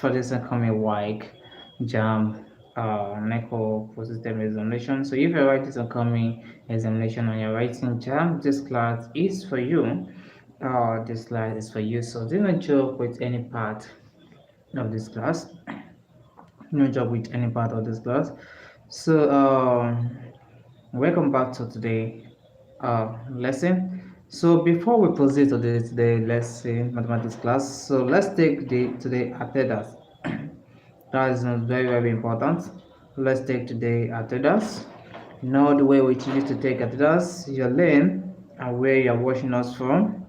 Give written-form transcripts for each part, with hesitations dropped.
for this upcoming WAEC JAMB NECO post-system examination. So if you're writing this upcoming examination and you're writing JAMB, this class is for you. This class is for you. So do not joke with any part of this class. No joke with any part of this class. So welcome back to today lesson. So before we proceed to today lesson mathematics class, so let's take the today attendance. That is very important. Let's take today attendance. Now the way we choose to take attendance, your lane and where you're watching us from.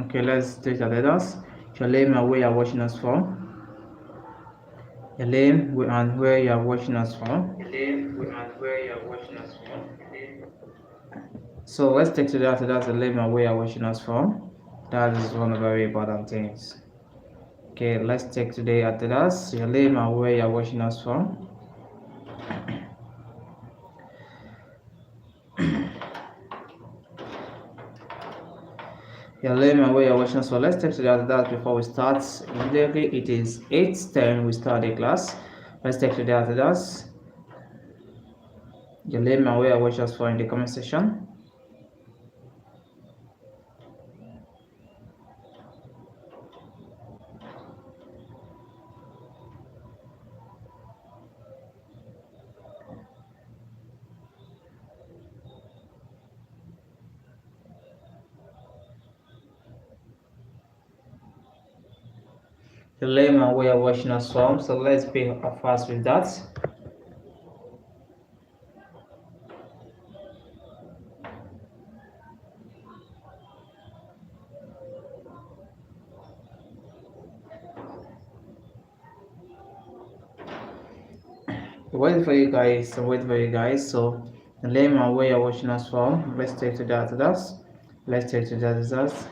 Okay, let's take attendance. Your name and where you're watching us from. Your name and where you're watching us from. So let's take today attendance, the name and where you're watching us from. That is one of the very important things. Okay, let's take today attendance, your name and where you're watching us from. Your name and where you're watching us from. Let's take today attendance before we start. Immediately, it is 8:10. We start the class. Let's take today attendance. Your name and where you're watching us from in the comment section. The name and where you're watching us from. So let's be fast with that. Wait for you guys. So the name and where you're watching us from. Let's take to that. Let's take to that results.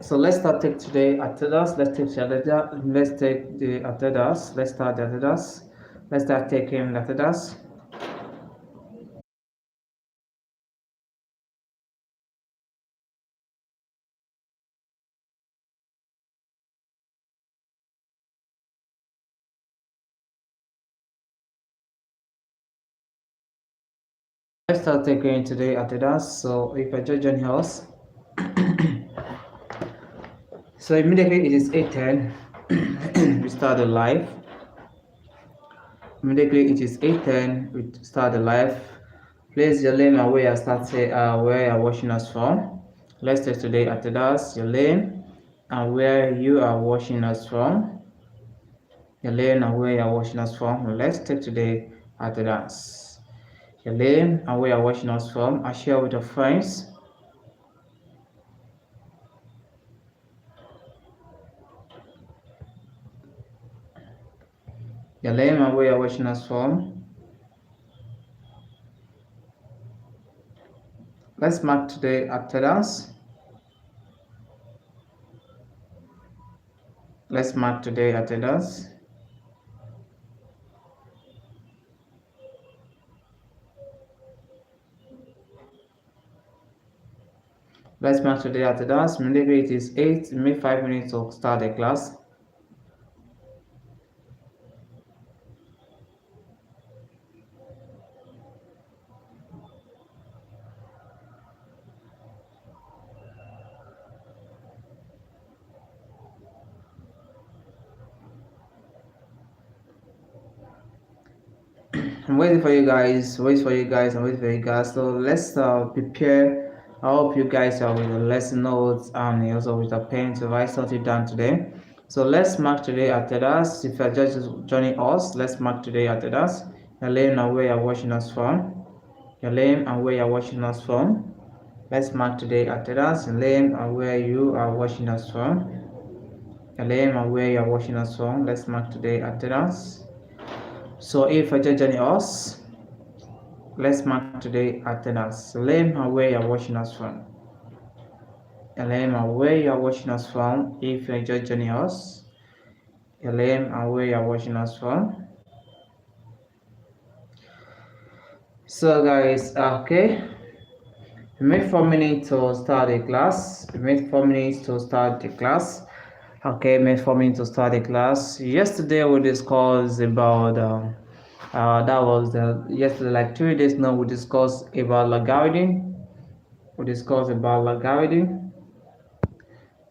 So let's start take today attendance. Let's take the attendance. Let's start the attendance. Let's start taking the attendance. Let's start taking today attendance. So if I just join us, so immediately it is 8:10. We start the live. Immediately it is 8:10. We start the live. Place your name and where you start where you're watching us from. Let's take today attendance. Your name and where you are watching us from. Your name and where you're watching us from. Let's take today attendance. Your name and where you're watching us from, and share with your friends. Your name and where you're watching us from. Let's mark today attendance. Let's mark today attendance. Let's mark today attendance. Maybe it is 8, maybe 5 minutes to start the class. I'm waiting for you guys. I'm waiting for you guys. So let's prepare. I hope you guys are with the lesson notes and also with a pen to write something down today. So let's mark today attendance. If you're just joining us, let's mark today attendance. Your name and where you're watching us from. Your name and where you're watching us from. Let's mark today attendance. Your name and where you are watching us from. Your name and where you're watching us from. Let's mark today attendance. So if you're just joining us, let's mark today attendance. Name and where you're watching us from. Name and where you're watching us from. If you're just joining us, your name, and where you're watching us from. So guys, okay, we made 4 minutes to start the class. We made 4 minutes to start the class. Okay, made 4 minutes to start the class. Yesterday we discussed about that was yesterday, like 3 days now, we discussed about logarithm. We discussed about logarithm.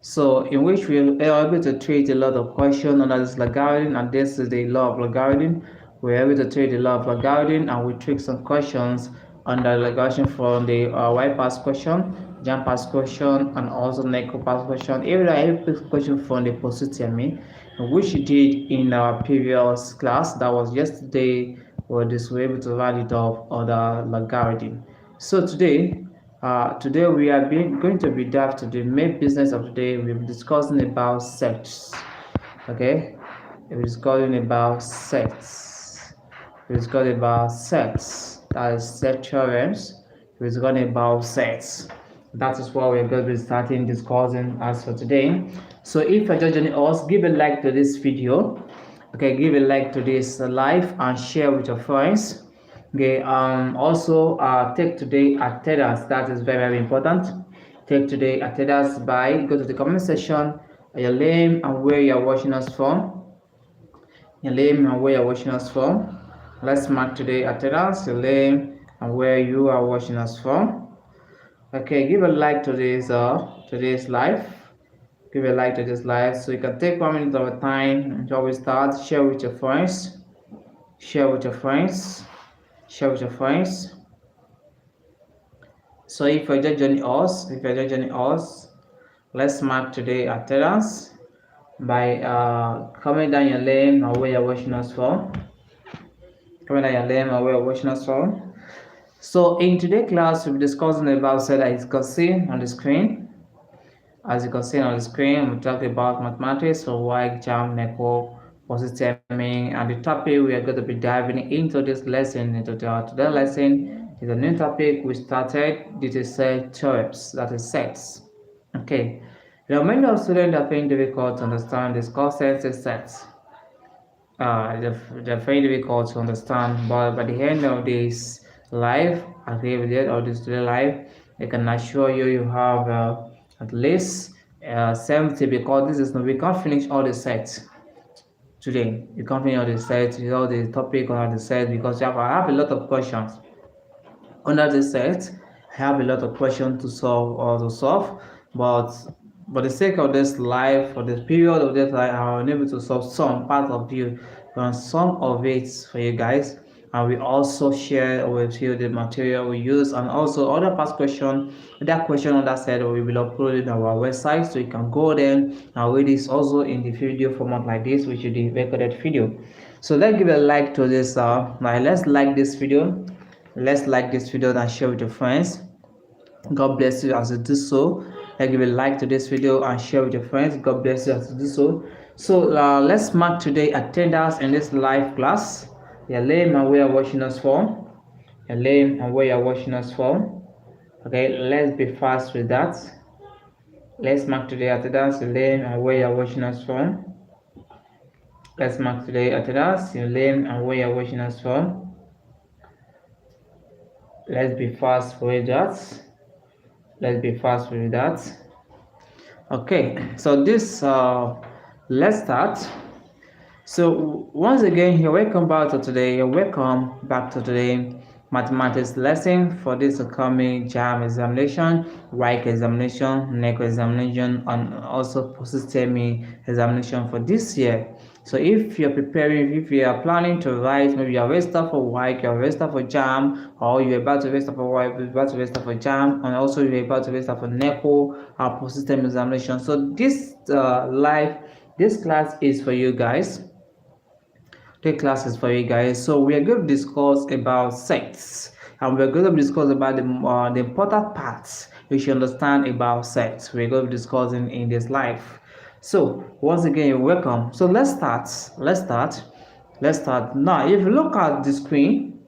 So in which we are able to treat a lot of questions under this logarithm, and this is the law of logarithm. We're able to treat the law of logarithm, and we treat some questions under logarithm from the Y past question, JAMB past question, and also NECO past question. Even every question from the UTME, which we did in our previous class, that was yesterday, were able to write it off other logarithm. So today we are going to be dived to the main business of the day. We'll be discussing about sets. Okay, we're discussing about sets. We're discussing about sets. That is set theorems. We're discussing about sets. That is what we're going to be starting discussing as for today. So if you're just joining us, give a like to this video. Okay, give a like to this live and share with your friends. Okay, also take today attendance. That is very important. Take today attendance by go to the comment section, your name and where you're watching us from. Your name and where you're watching us from. Let's mark today attendance, your name and where you are watching us from. Okay, give a like to today's live. Give a like to this live, so you can take 1 minute of a time until we start. Share with your friends. Share with your friends. Share with your friends. So if you're just joining us, let's mark today attendance by comment down your name or where you're watching us from. Comment down your name or where you're watching us from. So in today's class, we'll be discussing about set as you can see on the screen. As you can see on the screen, we're talking about mathematics, so WAEC, JAMB, NECO, systeming, and the topic we are going to be diving into this lesson. Into today's lesson is a new topic we started. This is set theorems, that is sets. Okay, there are many of students that find difficult to understand this concept of sets. They're very difficult to understand, but by the end of this live, at the end of this live, I can assure you you have at least 70, because this is we can't finish all the sets today. You can't finish all the sets, all the topic on the set, because I have a lot of questions under the set. I have a lot of questions to solve, but for the sake of this live, for the period of this live, I was able to solve some part of you and some of it for you guys. And we also share with you the material we use, and also other past question, that question on that side we will upload on our website, so you can go there and read this also in the video format like this, which is the recorded video. So let's give a like to this. Let's like this video. Let's like this video and share with your friends. God bless you as you do so. Let's give a like to this video and share with your friends. God bless you as you do so. So let's mark today attendance in this live class. Your name and where you're watching us from. Your name and where you're watching us from. Okay, let's be fast with that. Let's mark today attendance, your name and where you're watching us from. Let's mark today attendance, your name and where you're watching us from. Let's be fast with that. Let's be fast with that. Okay, so this let's start. So once again, you're welcome back to today. You're welcome back to today mathematics lesson for this upcoming JAMB examination, WAEC examination, NECO examination, and also post-UTME examination for this year. So if you're preparing, if you are planning to write, maybe you're registered for WAEC, you're registered for JAMB, or you're about to register for WAEC, you're about to register for JAMB, and also you're about to register for NECO post-UTME examination. So this this class is for you guys. The classes for you guys. So we are going to discuss about sets, and we're going to discuss about the important parts you should understand about sets. We're going to be discussing in this live. So once again, you're welcome. So let's start now. If you look at the screen,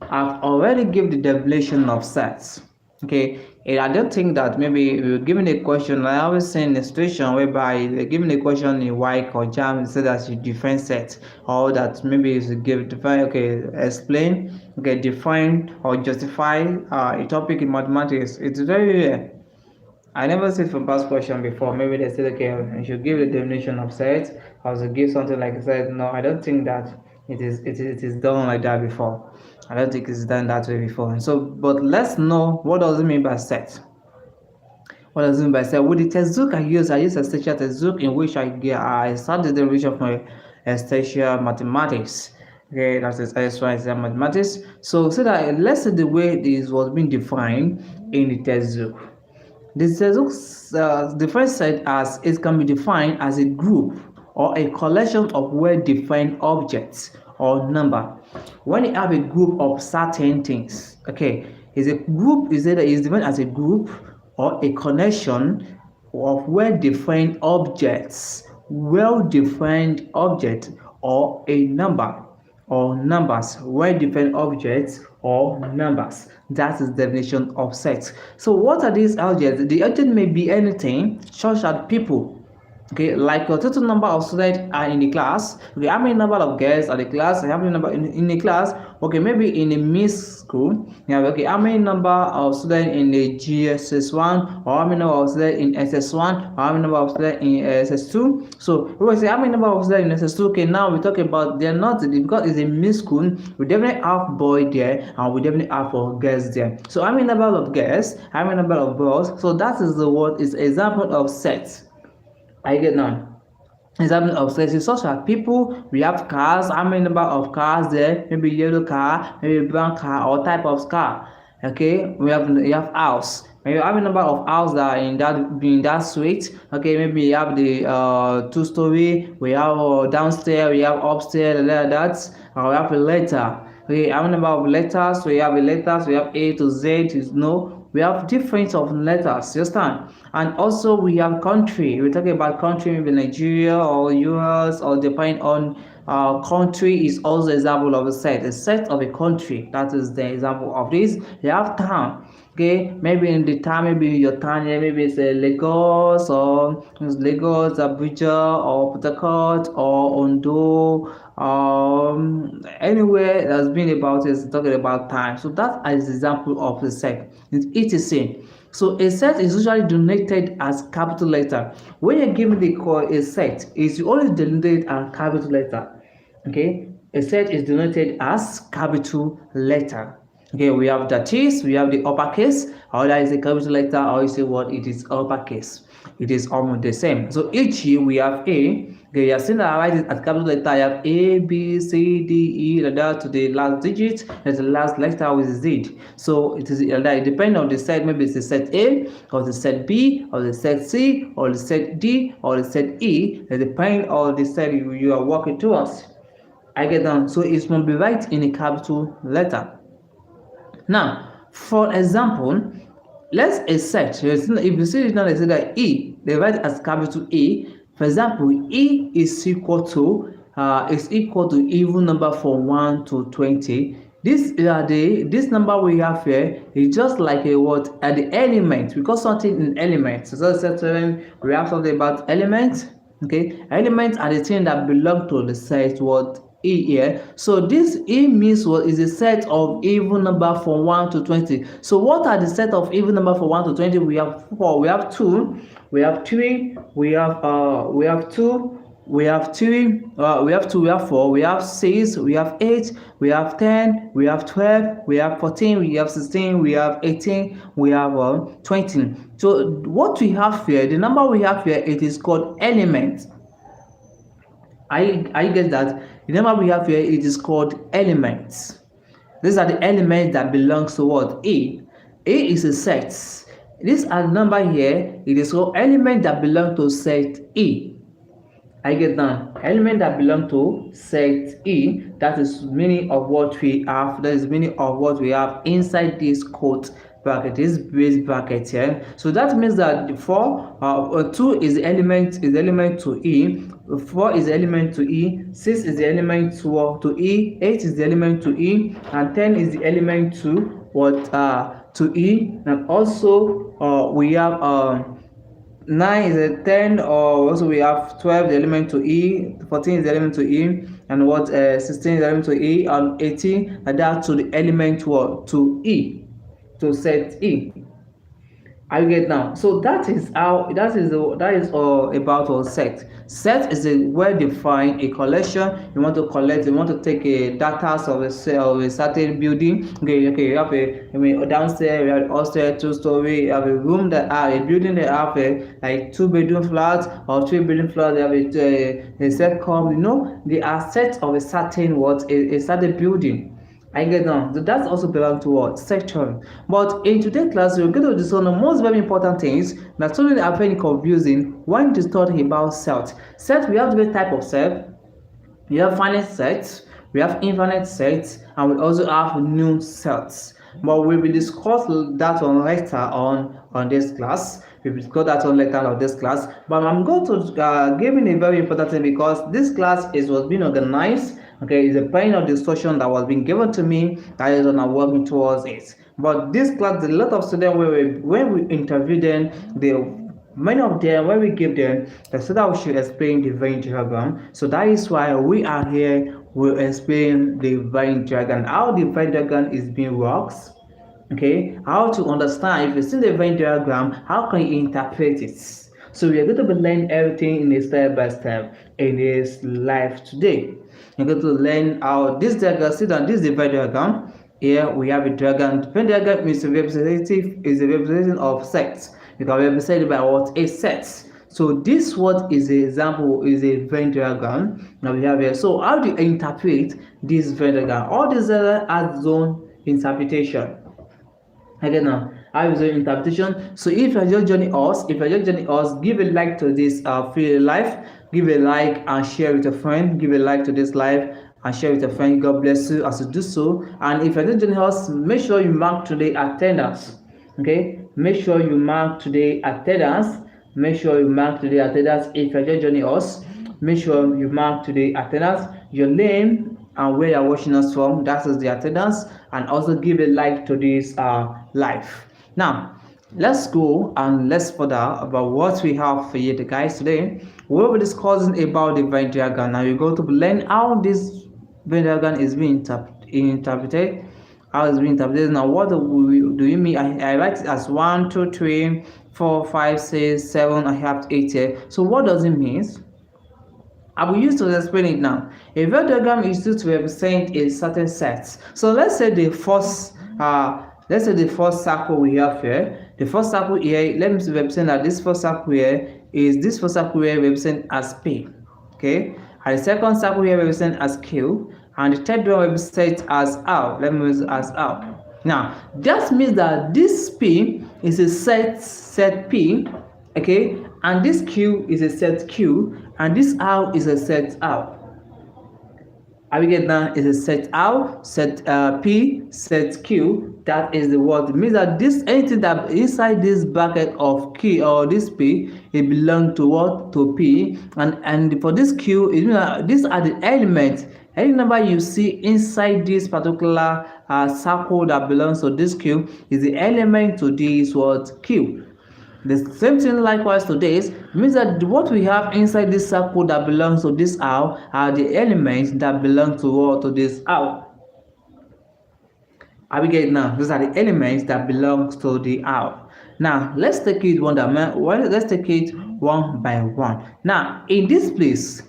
I've already given the definition of sets. Okay, I don't think that maybe we're given a question. I always say in a situation whereby they're given a question in WAEC or JAMB, say that you define set, or that maybe you give define, okay, explain, okay, define or justify a topic in mathematics. It's very rare. I never see it from past question before. Maybe they said, okay, you should give the definition of set, or to give something like set. No, I don't think that it is done like that before. I don't think it's done that way before. And so, but let's know what does it mean by set. What does it mean by set? With the textbook I use a essential textbook in which I start the derivation of my essential mathematics. Okay, that is essential mathematics. So that let's see the way this was being defined in the textbook. The textbook defines set as it can be defined as a group or a collection of well-defined objects or number. When you have a group of certain things, okay, is a group is defined as a group or a connection of well-defined objects, or a number or numbers, well-defined objects or numbers. That is the definition of set. So what are these objects? The object may be anything, such as people. Okay, like a total number of students are in the class. Okay, how many number of girls are the class? How many number in the class? Okay, maybe in a mixed school. Yeah, okay, how many number of students in the GSS1, or how many number of students in SS1, or how many number of students in SS2? So we will say how many number of students in SS2. Okay, now we talk about they're not, because it's a mixed school. We definitely have boy there, and we definitely have girls there. So how many number of girls? How many number of boys? So that is the word is example of set. I get now. Example of sets such as people, we have cars, how many number of cars there, maybe yellow car, maybe brown car, or type of car. Okay, we have house. Maybe how many number of houses that are in that suite. Okay, maybe you have the 2-story, we have downstairs, we have upstairs, like that. We have a letter. Okay, how many number of letters? We have we have A to Z, we have different of letters, you understand? And also we have country. We're talking about country, maybe Nigeria or US, or depending on country is also example of a set. A set of a country, that is the example of this. You have town. Okay, maybe in the town, maybe your town here, maybe it's Lagos, or it's Lagos, Abuja, or Port Harcourt, or Ondo, anywhere that's been about is talking about time. So that is the example of the set. It's etc. So a set is usually denoted as capital letter. When you're given the call a set, it's always denoted as capital letter. Okay, a set is denoted as capital letter. Okay, we have that is, we have the uppercase, or that is a capital letter, or you say what it is uppercase. It is almost the same. So each year we have A. Okay, you have seen that I write it as capital letter. I have A, B, C, D, E, like that to the last digit. That's the last letter with Z. So it is like depending on the set. Maybe it's the set A, or the set B, or the set C, or the set D, or the set E. Depending on the set you are working towards. I get down. So it must be right in a capital letter. Now, for example, let's a set. If you see it now, they say that E, they write as capital E. For example, E is equal to even number from 1 to 20. This number we have here is just like a what at the element, because something in elements. So we have something about elements. Okay, elements are the thing that belong to the set what E here. So this E means what is a set of even number from 1 to 20. So what are the set of even number from 1 to 20? We have 4, we have 2, we have 3, we have 2, we have 3, we have 2, we have 4, we have 6, we have 8, we have 10, we have 12, we have 14, we have 16, we have 18, we have 20. So what we have here, the number we have here, it is called element. I get that. The number we have here, it is called elements. These are the elements that belongs to what? A. A is a set. This are the number here, it is called element that belong to set E. I get that. Element that belong to set E. That is meaning of what we have. That is meaning of what we have inside this quote bracket, this brace bracket here. So that means that the 2 is the element to E, 4 is the element to E, 6 is the element to E, 8 is the element to E, and 10 is the element to what to E, and also we have 9 is a 10, or also we have 12 the element to E, 14 is the element to E, and what 16 is the element to E, and 18 adapt to the element what to E, to set E. I get now. So that is how that is all about our set. Set is a well-defined a collection. You want to collect. You want to take a data of a certain building. Okay. You have downstairs. You have upstairs, two-story. You have a room that have a building that have like 2-bedroom flats or 3-bedroom flats. They have a set come. They are set of a certain a certain building. I get now. So that also belongs to what? Section. But in today's class, we're going to discuss the most very important things that students are very confusing when to study about set. Set, we have different type of set. We have finite sets, we have infinite sets, and we also have new sets. But we will discuss that on later on this class. We will discuss that on later on this class. But I'm going to give you a very important thing, because this class was being organized. Okay, it's a kind of discussion that was being given to me that is on working towards it. But this class, a lot of students, when we interview them, many of them, when we give them, they said that we should explain the Venn diagram. So that is why we are here. We'll explain the Venn diagram, how the Venn diagram is being works. Okay, how to understand, if you see the Venn diagram, how can you interpret it? So we are going to be learning everything in a step by step in this life today. You're going to learn how this diagram, see that this is the Venn diagram. Here we have a diagram. The Venn diagram is a representation of sets. You can represent it by what? A set. So this what is an example, is a Venn diagram that we have here. So how do you interpret this Venn diagram? All these are its own interpretation. Again now, how is the interpretation? So if you're just joining us, give a like to this live, give a like and share with a friend, give a like to this live and share with a friend. God bless you as you do so. And if you're just joining us, make sure you mark today attendance. Okay, make sure you mark today attendance. If you're just joining us, make sure you mark today attendance, your name and where you're watching us from. That is the attendance, and also give a like to this live. Now let's go and let's further about what we have for you guys today. We'll be discussing about the Venn diagram. Now you're going to learn how this Venn diagram is being interpreted. How it's being interpreted. Now what do you mean? I write it as 1 2 3 4 5 6 7. I have 8 here. So what does it mean? I will use to explain it now. A Venn diagram is used to represent a certain set. So let's say the first circle we have here. The first circle here, let me represent that this first circle here represent as P. Okay, and the second circle here represent as Q, and the third one represent as R. Let me use as R. Now that means that this P is a set P, okay, and this Q is a set Q, and this R is a set R. I will get now is a set R, set P, set Q. That is the word. It means that anything that inside this bracket of Q or this P, it belongs to what? To P. And for this Q, it means that these are the elements. Any number you see inside this particular circle that belongs to this Q is the element to this word Q. The same thing likewise to this means that what we have inside this circle that belongs to this R are the elements that belong to this R. I will get now. These are the elements that belongs to the R. Now let's take it one by one. Now in this place,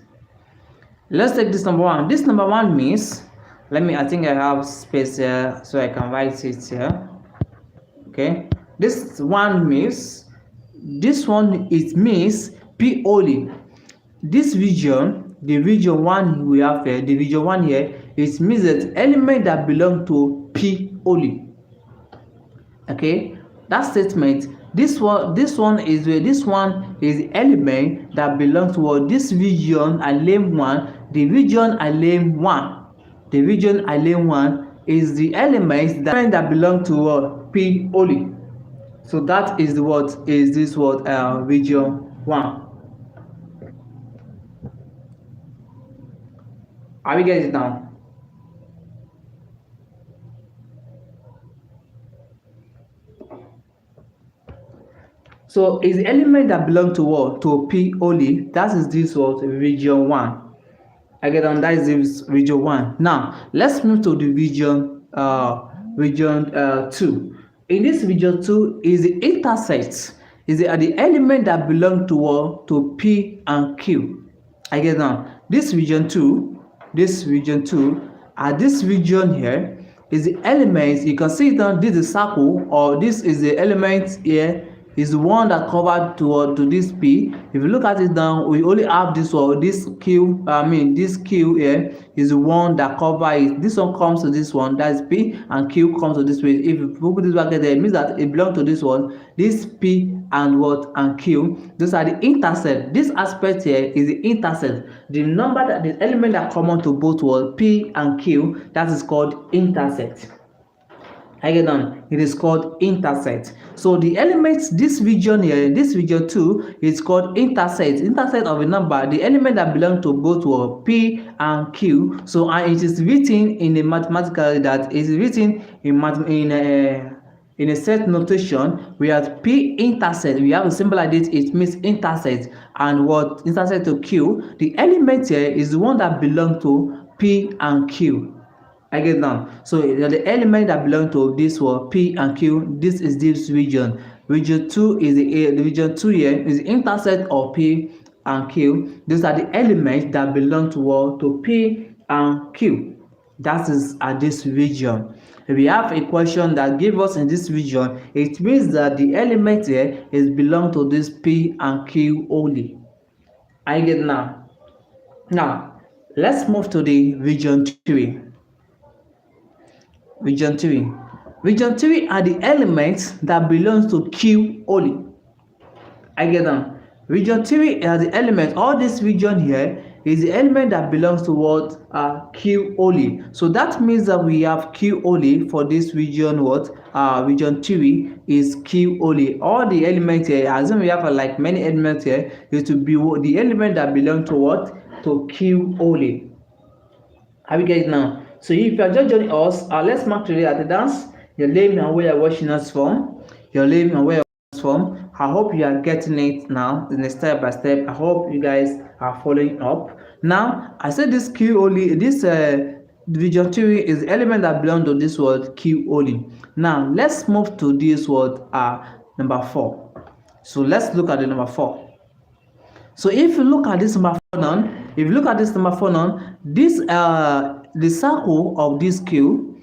let's take this number 1. This number 1 means, I think I have space here so I can write it here. Okay, this one means, it means P only. This region, the region 1 we have here, the region 1 here, it means that element that belong to P only. Okay, that statement, this one is the element that belongs to this region I name 1. The region I name 1. The region I name 1 is the element that belong to P only. So that is this region 1. Are we getting it now? So is the element that belong to what? To P only. That is this what? Region 1. Again, that is this region 1. Now let's move to the region 2. In this region 2 is the intersect. Is the element that belong to what? To P and Q. Again, now this region 2, this region here is the element. You can see that this is circle, or this is the element here is the one that covered to this P. If you look at it down, we only have this one, this Q. This Q here is the one that cover it. This one comes to this one, that's P, and Q comes to this way. If you put this bracket there, it means that it belongs to this one. This P and what and Q, those are the intercept. This aspect here is the intercept. The number that the element that common to both was P and Q, that is called intercept. Again, it is called intercept. So the elements, this region here, this region 2 is called intercept. Intercept of a number, the element that belong to both were P and Q. So and it is written in a mathematical, that is written in a set notation. We have P intercept. We have a symbol like this. It means intercept. And what intercept to Q? The element here is the one that belong to P and Q. Again now, so the element that belong to this were P and Q. This is this region. Region 2 is the region 2 here is the intercept of P and Q. These are the elements that belong to P and Q. That is at this region. If we have a question that give us in this region, it means that the element here is belong to this P and Q only. I get now. Now let's move to the region 3. Region 3. Region 3 are the elements that belongs to Q only. I get them. Region 3 are the elements. All this region here is the element that belongs to what? Q only. So that means that we have Q only for this region. What? Region 3 is Q only. All the elements here, as we have like many elements here, is to be the element that belong to what? To Q only. Have you guys now? So if you are just joining us, let's mark today at the dance. Your name and where you're watching us from. Your name and where you're watching us from. I hope you are getting it now in a step by step. I hope you guys are following up. Now, I said this Q only, this region 3 is the element that belongs to this word Q only. Now, let's move to this word number 4. So let's look at the number 4. So if you look at this number 4 now, this the circle of this Q,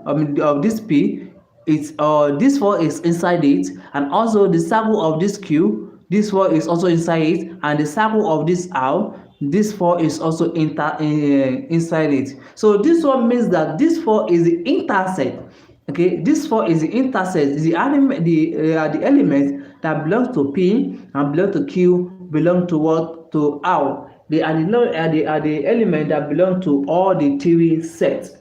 of this P, it's this 4 is inside it, and also the circle of this Q, this 4 is also inside it, and the circle of this R, this 4 is also inside it. So this one means that this 4 is the intercept. Okay, this 4 is the intercept, is the element, the element that belongs to P and belong to Q, belong to what? To R. They are the element that belong to all the 3 sets.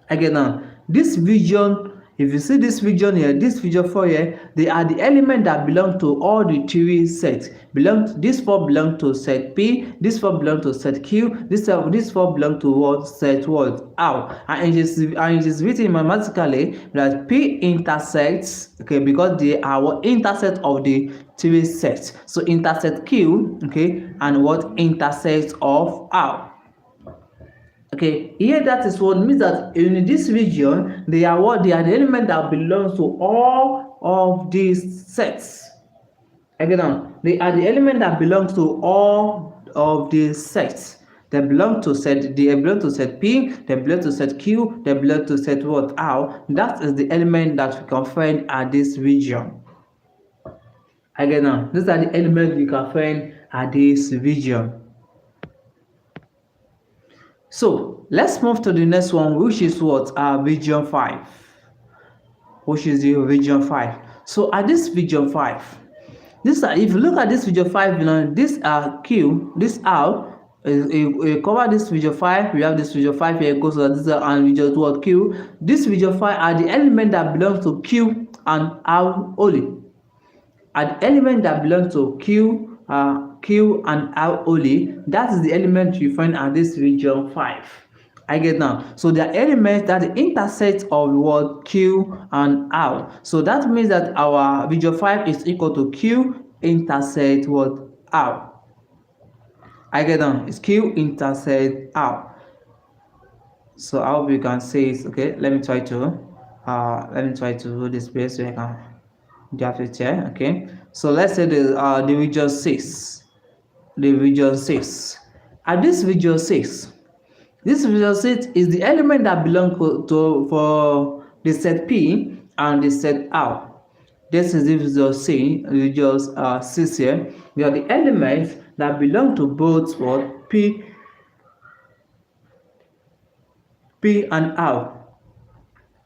Again now, this region, if you see this region here, this region 4 here, they are the element that belong to all the 3 sets. This 4 belong to set P, this 4 belong to set Q, this 4 belong to what? Set what? R. And it is written mathematically that P intersects, okay, because they are what? Intersect of the 3 sets. So intersect Q, okay, and what? Intersect of R. Okay, here that is what means that in this region they are what? They are the element that belongs to all of these sets. Again, they are the element that belongs to all of these sets. They belong to set. They belong to set P. They belong to set Q. They belong to set what? R. That is the element that we can find at this region. Again, now these are the elements we can find at this region. So let's move to the next one, which is what? Region 5. Which is the region 5. So at this region 5, if you look at this region 5, you know, this Q, this R, cover this region 5. We have this region 5 here, goes to this and region 2 Q. This region 5 are the element that belongs to Q and R only. An element that belongs to Q and R only, that is the element you find at this region 5. I get now. So there are elements that the intersect of what Q and R. So that means that our visual 5 is equal to Q intersect what R. I get now. It's Q intersect R. So I hope you can see it. Okay, let me try to do this place so I can draft it here. Okay, so let's say the region 6. The region 6. At this region 6. This region 6 is the element that belongs to for the set P and the set R. This is the region 6 here. We are the elements that belong to both what P and R.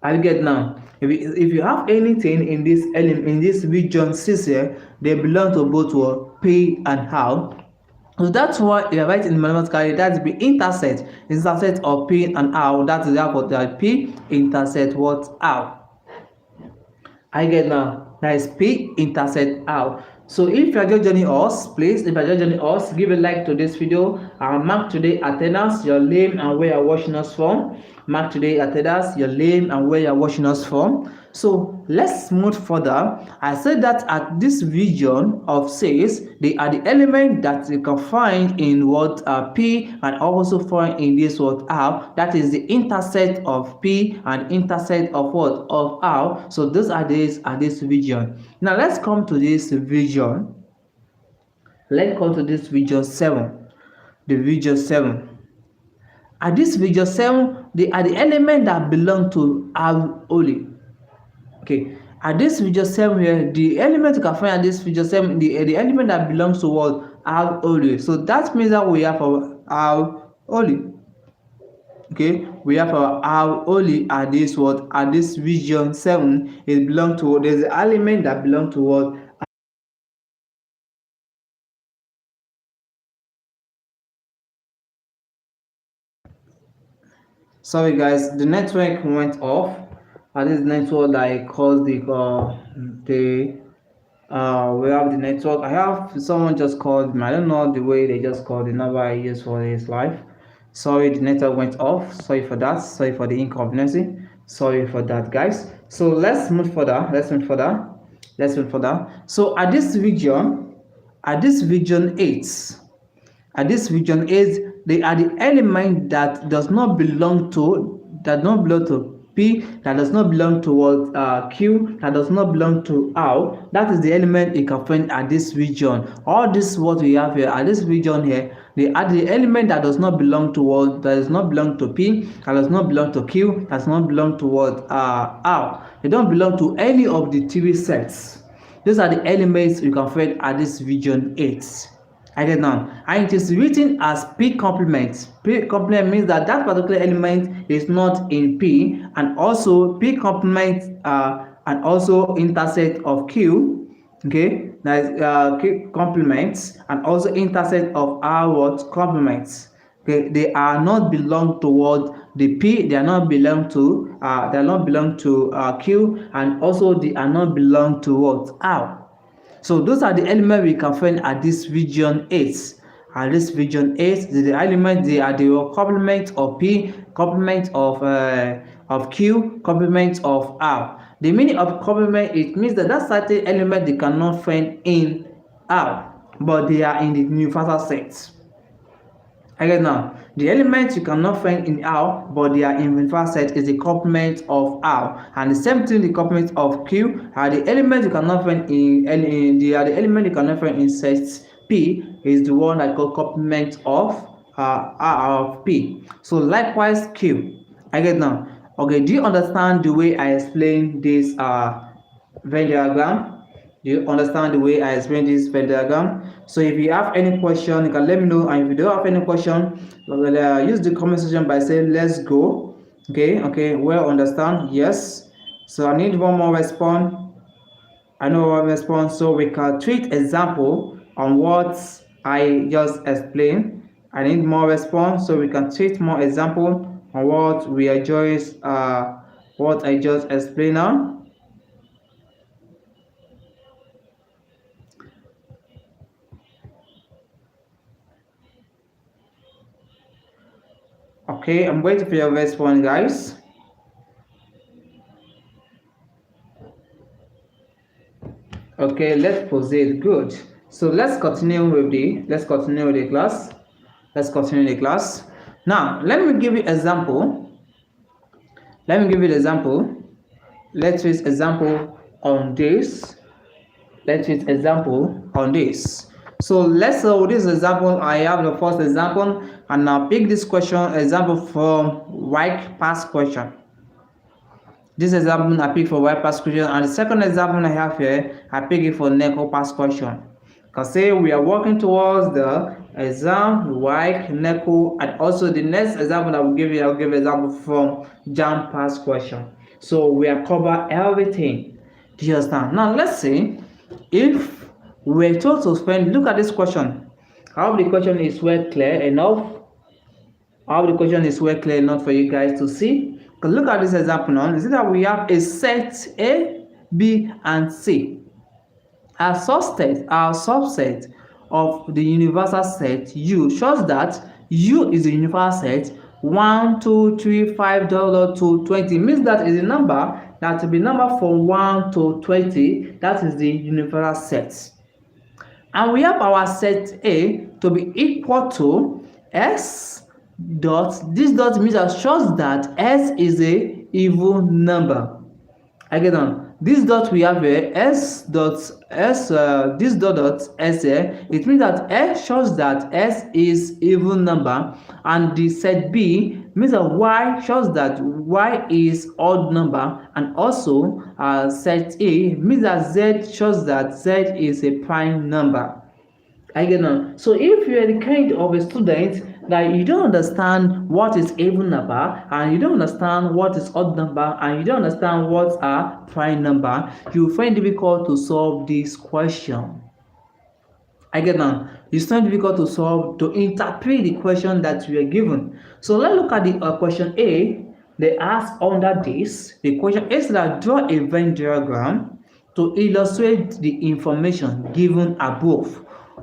I get now. If you have anything in this element in this region 6 here, they belong to both what P and R. So that's why you write in mathematical that's the intersect of P and R. That is therefore that P intersect what R. I get now. That is P intersect R. So if you are just joining us, please, if you are just joining us, give a like to this video and mark today attendance, your name and where you are watching us from. Mark today attendance, your name and where you are watching us from. So let's move further. I said that at this region of 6, they are the element that you can find in what P and also find in this what R. That is the intersect of P and intersect of what of R. So those are this region. Now let's come to this region. Let's come to this region 7. The region 7. At this region 7, they are the element that belong to R only. Okay, at this region 7 here, the element you can find at this region 7, the element that belongs to what R only. So that means that we have our R only. Okay, we have our R only at this what at this region 7. It belongs to what? There's an element that belongs to what. Sorry guys, the network went off. This network like caused the we have the network. I have someone just called me. I don't know the way they just called the number I use for this live. Sorry, the network went off. Sorry for that. Sorry for the inconvenience. Sorry for that, guys. So let's move further. So at this region 8, they are the element that does not belong to P, that does not belong to what Q, that does not belong to R. That is the element you can find at this region. All this what we have here at this region here, they are the element that does not belong to what that does not belong to P, that does not belong to Q, that does not belong to what R. They don't belong to any of the three sets. Those are the elements you can find at this region 8. I get now, and it is written as P complement. P complement means that that particular element is not in P, and also P complement and also intersect of Q. Okay, that is Q complements and also intersect of R what complements. Okay, they are not belong toward the P. They are not belong to Q, and also they are not belong to what R. So those are the elements we can find at this region 8. At this region 8, the elements they are the complement of P, complement of Q, complement of R. The meaning of complement, it means that that certain element they cannot find in R, but they are in the universal set. Again now, the element you cannot find in R, but they are in universal set is the complement of R, and the same thing the complement of Q are the element you cannot find the element you cannot find in set P is the one I call complement of R of P. So likewise Q. Again now, okay, do you understand the way I explain this Venn diagram? Do you understand the way I explain this Venn diagram? So if you have any question, you can let me know. And if you don't have any question, use the comment section by saying let's go. Okay, well understand. Yes. So I need one more response. I know one response, so we can treat example on what I just explained. I need more response, so we can treat more example on what we are just what I just explained now. Okay, I'm waiting for your response, guys. Okay, let's proceed. Good. So let's continue with the class. Let's continue the class. Now, let me give you example. Let's use example on this. So let's with this example, I have the first example, and now pick this question example from WAEC past question. This example I pick for WAEC past question, and the second example I have here, I pick it for NECO past question. Because say we are working towards the exam WAEC, NECO, and also the next example I will give you, I'll give example from JAMB past question. So we are cover everything. Do you understand? Now let's see if we're told to spend. Look at this question. How the question is well clear enough. How the question is well clear enough for you guys to see. Because look at this example now. You see that we have a set A, B, and C. Our subset of the universal set U shows that U is a universal set 1, 2, 3, 5, to 20. Means that is a number that will be number from 1 to 20. That is the universal set. And we have our set A to be equal to S dot. This dot means that shows that S is a even number. Again, this dot we have here, this dot S here, it means that S shows that S is even number, and the set B means that Y shows that Y is odd number, and also set A means that Z shows that Z is a prime number. Again, so if you are the kind of a student that you don't understand what is even number, and you don't understand what is odd number, and you don't understand what are prime number, you find it difficult to solve this question. Again, it's not difficult to interpret the question that you are given. So let's look at the question A. They ask under this, the question is that draw a Venn diagram to illustrate the information given above.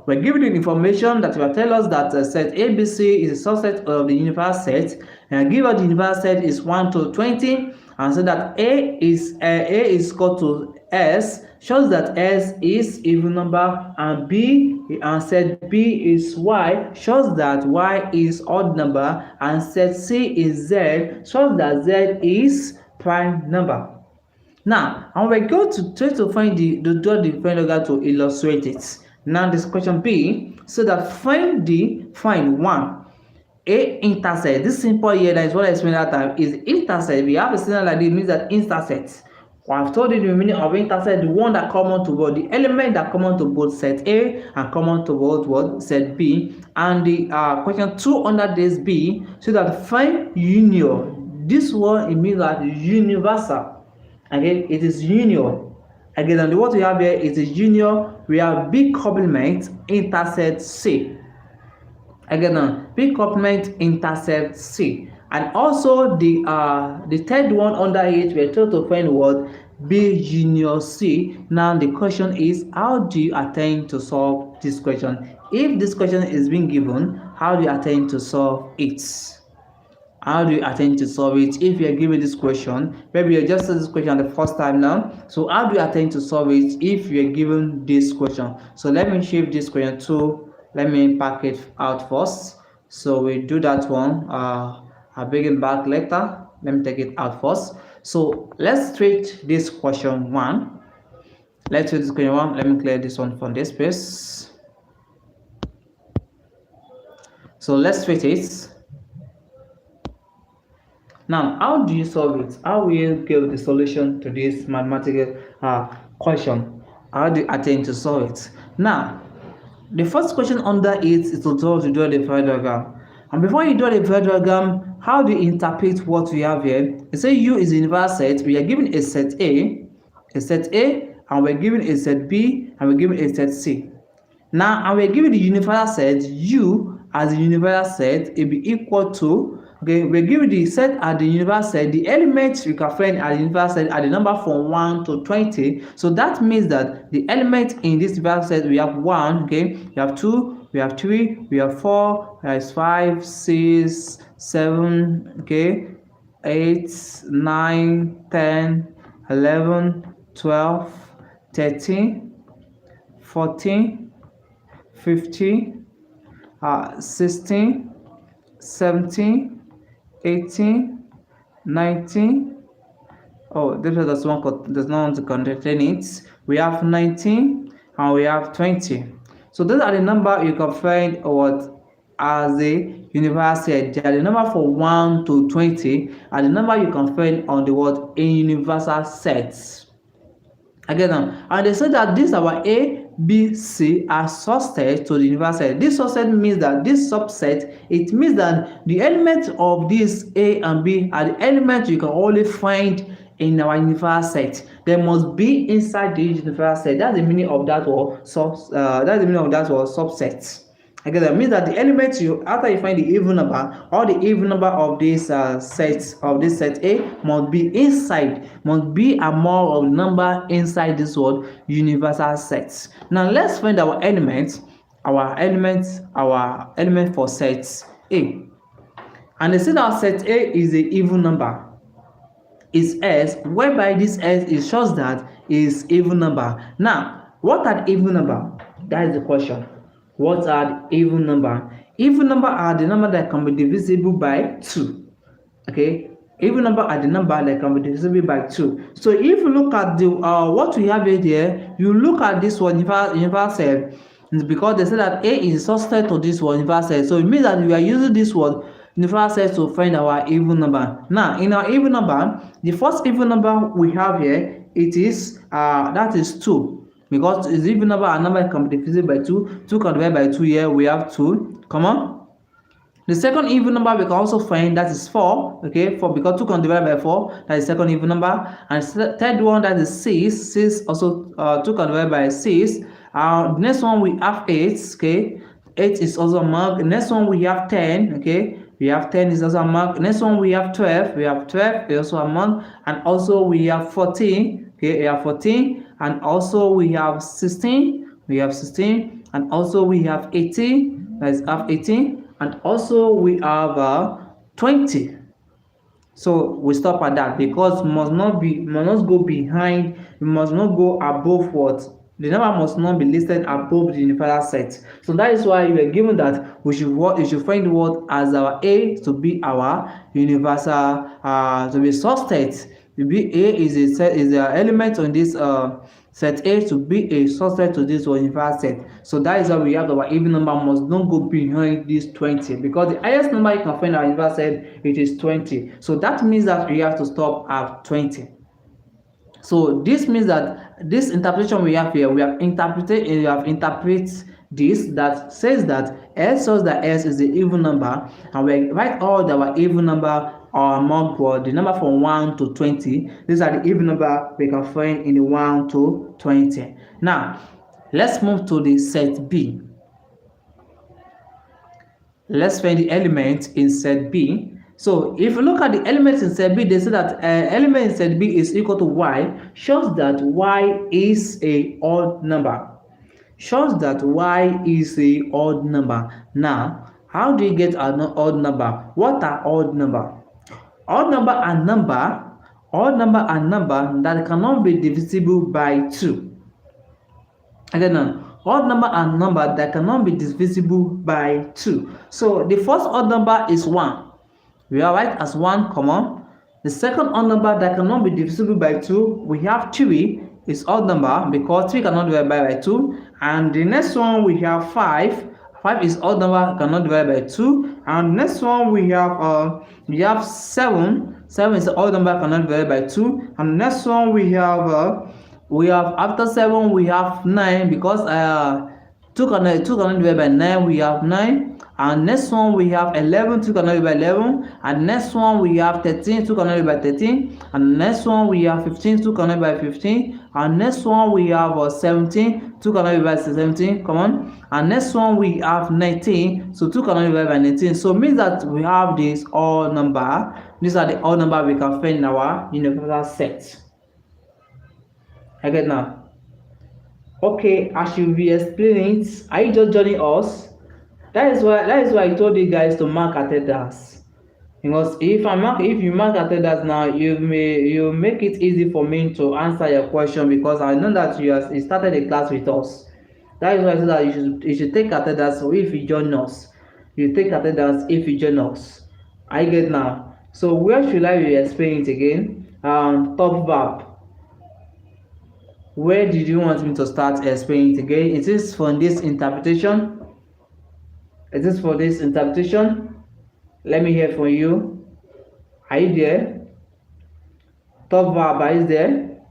We're given the information that will tell us that set ABC is a subset of the universal set, and give us the universal set is 1 to 20, and so that A is equal to S, shows that S is even number, and B and set B is Y, shows that Y is odd number, and set C is Z, shows that Z is prime number. Now, and we're going to try to find the Venn diagram to illustrate it. Now this question B, so that find 1 A intercept. This simple here, that is what I explained that time, is intercept. We have a synonym like this, means that intercept. Well, I've told you the meaning of intercept, the one that common to both, the element that common to both set A and common to both what set B. And the question 2 under this B, so that find union. This one, it means that universal. Again, it is union. Again, and what we have here is a union. We have B complement intercept C. Again, B complement intercept C. And also the third one under it, we are told to find what B union C. Now the question is, how do you attempt to solve this question? If this question is being given, how do you attempt to solve it? How do you attempt to solve it? If you are given this question, maybe you just said this question the first time now. So how do you attempt to solve it if you are given this question? So let me shift this question to, let me pack it out first. So we do that one. I'll bring it back later. Let me take it out first. So let's treat this question 1. Let's treat this question 1. Let me clear this one from this space. So let's treat it. Now, how do you solve it? How will you give the solution to this mathematical question? How do you attempt to solve it? Now, the first question under it is to draw the Venn diagram. And before you draw the Venn diagram, how do you interpret what we have here? You say U is a universal set. We are given a set A, and we're given a set B, and we're given a set C. Now, and we're given the universal set U as a universal set, it be equal to, okay, we're given the set at the universal set, the elements we can find at the universal set are the number from 1 to 20. So that means that the element in this universal set, we have 1, okay, we have 2, we have 3, we have 4, there's 5, 6, 7, okay, 8, 9, 10, 11, 12, 13, 14, 15, 16, 17, 18, 19. Oh, this does not want to contain it. We have 19 and we have 20. So those are the number you can find what as the universal set. They are the number for 1 to 20 and the number you can find on the word in universal sets. Again now, and they said that this our A, B, C are subsets to the universal set. This subset means that this subset, it means that the elements of this A and B are the elements you can only find in our universal set. They must be inside the universal set. That's the meaning of that word subset. Again, that means that the elements you after you find the even number or the even number of this set A must be inside, must be among of the number inside this word universal set. Now let's find our element for set A. And they say that set A is a even number. Is S, whereby this S is shows that is even number. Now, what are the even number? That is the question. What are the even number? Even number are the number that can be divisible by 2. Okay, even number are the number that can be divisible by 2. So if you look at the what we have here, you look at this one universal set, because they say that A is a subset to this one universal set. So it means that we are using this one universal set to find our even number. Now, in our even number, the first even number we have here, it is that is 2. Because it's even number and number can be divisible by 2. 2 can divide by 2 here, we have 2. Come on. The second even number we can also find, that is 4. Okay, 4, because 2 can divide by 4, that is second even number. And third one, that is 6. 6 also 2 can divide by 6. The next one we have 8. Okay, 8 is also a mark. The next one we have 10. Okay, we have 10 is also a mark. Next one we have 12. We have 12 is also a mark. And also we have 14. Okay, we have 14. And also we have 16. We have 16. And also we have 18. That is have 18. And also we have 20. So we stop at that because must not go behind. We must not go above what. The number must not be listed above the universal set. So that is why you are given that we should find what as our A to be our universal to be subset. To be A is an element on this set A to be a subset to this universal set. So that is why we have our even number must not go behind this 20, because the highest number you can find our universal set, it is 20. So that means that we have to stop at 20. So this means that this interpretation we have here, we have interpreted this that says that S shows that S is the even number, and we write all our even number or among the number from 1 to 20. These are the even number we can find in the 1 to 20. Now let's move to the set B. Let's find the element in set B. So if you look at the elements in set B, they say that element in set B is equal to Y, shows that Y is a odd number. Shows that Y is a odd number. Now, how do you get an odd number? What are odd number? Odd number are number that cannot be divisible by 2. Again now, odd number are number that cannot be divisible by 2. So the first odd number is 1. We are right as 1 common. The second odd number that cannot be divisible by 2, we have 3 is odd number because 3 cannot divide by 2. And the next one we have 5. 5 is odd number, cannot divide by 2. And next one we have 7. 7 is odd number, cannot divide by 2. And next one we have after 7 we have 9 because 2 cannot divide by 9. We have 9. And next one we have 11, 2 cannot divide by 11. And next one we have 13, 2 cannot divide by 13. And next one we have 15, 2 cannot divide by 15. And next one we have 17, 2 cannot divide by 17. Come on. And next one we have 19, so 2 cannot divide by 19. So it means that we have this odd number. These are the odd number we can find in our universal set. Okay now. Okay, as you be explaining it, are you just joining us? That is why I told you guys to mark attendance. Because if you mark attendance now, you make it easy for me to answer your question, because I know that you started a class with us. That is why I said that you should take attendance. So if you join us, you take attendance if you join us. I get now. So where should I be explaining it again? Top verb. Where did you want me to start explaining it again? It is for this interpretation. It is for this interpretation. Let me hear from you. Are you there? Top verb, are you there?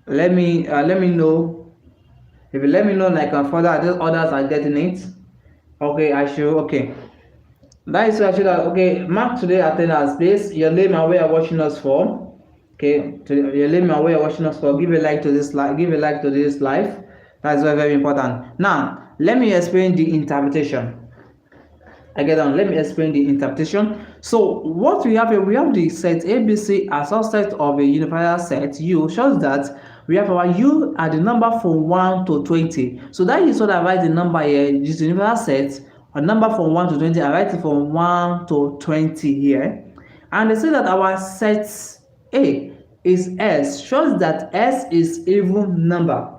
Let me know. If you let me know, like further, others are getting it. Okay, I should. Okay, that is actually okay. Mark today attendance, please. Your name and where you're watching us from. Okay, your name and where you're watching us for. Give a like to this live. Give a like to this live. That's very, very important. Now, let me explain the interpretation. Let me explain the interpretation. So what we have here, we have the set ABC as a subset of a universal set U, shows that we have our U at the number from 1 to 20. So that is what I write the number here. This universal set, a number from 1 to 20. I write it from 1 to 20 here. And they say that our set A is S, shows that S is even number.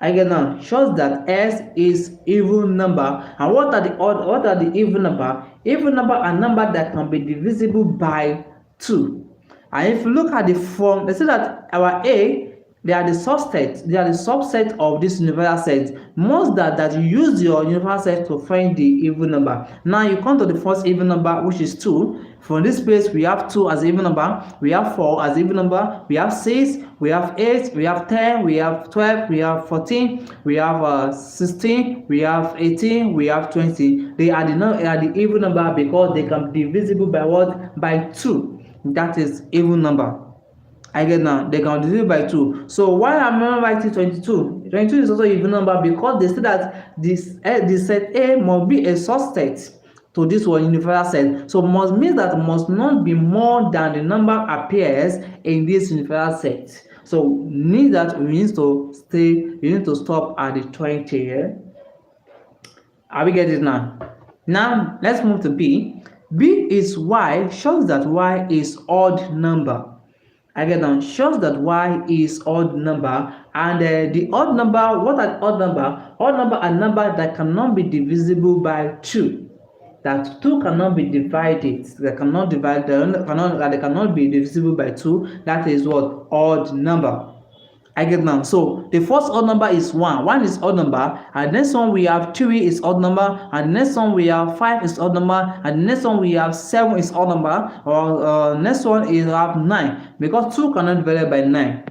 Again, shows that S is even number. And what are the even number? Even number are number that can be divisible by 2. And if you look at the form, they say that our A, they are the subset of this universal set. Most that you use your universal set to find the even number. Now you come to the first even number, which is 2. From this place, we have 2 as even number, we have 4 as even number, we have 6, we have 8, we have 10, we have 12, we have 14, we have 16, we have 18, we have 20. They are the even number because they can be divisible by what? By 2. That is even number. I get now, they can divide by 2. So why am I writing 22? 22 is also even number because they say that this set A must be a subset to this one universal set. So must mean that must not be more than the number appears in this universal set. So means that we need to stop at the 20 here. Are we getting it now? Now let's move to B. B is Y, shows that Y is odd number. Again, shows that Y is odd number, and the odd number, what are odd number? Odd number are number that cannot be divisible by 2. That 2 cannot be divided. They cannot be divisible by 2. That is what? Odd number. I get now. So the first odd number is 1. 1 is odd number, and the next one we have 3 is odd number, and the next one we have 5 is odd number, and the next one we have 7 is odd number, or next one is have 9, because 2 cannot divide by 9.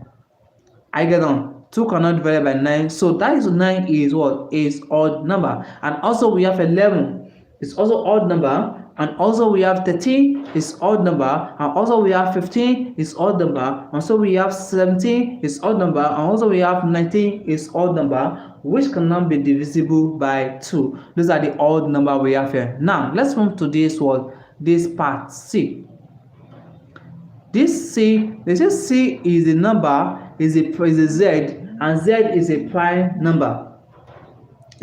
I get on. 2 cannot divide by 9, so that is 9 is what? Is odd number. And also we have 11. It's also odd number. And also we have 13 is odd number, and also we have 15 is odd number, and so we have 17 is odd number, and also we have 19 is odd number, which cannot be divisible by 2. Those are the odd number we have here. Now let's move to this part C. This C, they say C is a number, is a Z, and Z is a prime number.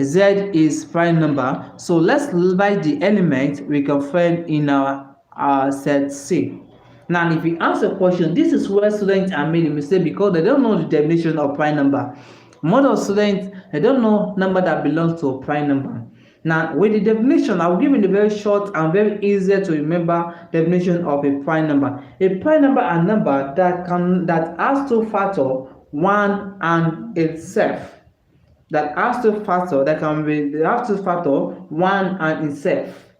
Z is prime number. So let's write the element we can find in our set C. Now if we answer a question, this is where students are made a mistake because they don't know the definition of prime number. Most of students, they don't know number that belongs to a prime number. Now with the definition, I'll give you the very short and very easy to remember definition of a prime number. A prime number is a number that has 2 factors, 1 and itself. That has 2 factors, they have 2 factors, 1 and itself.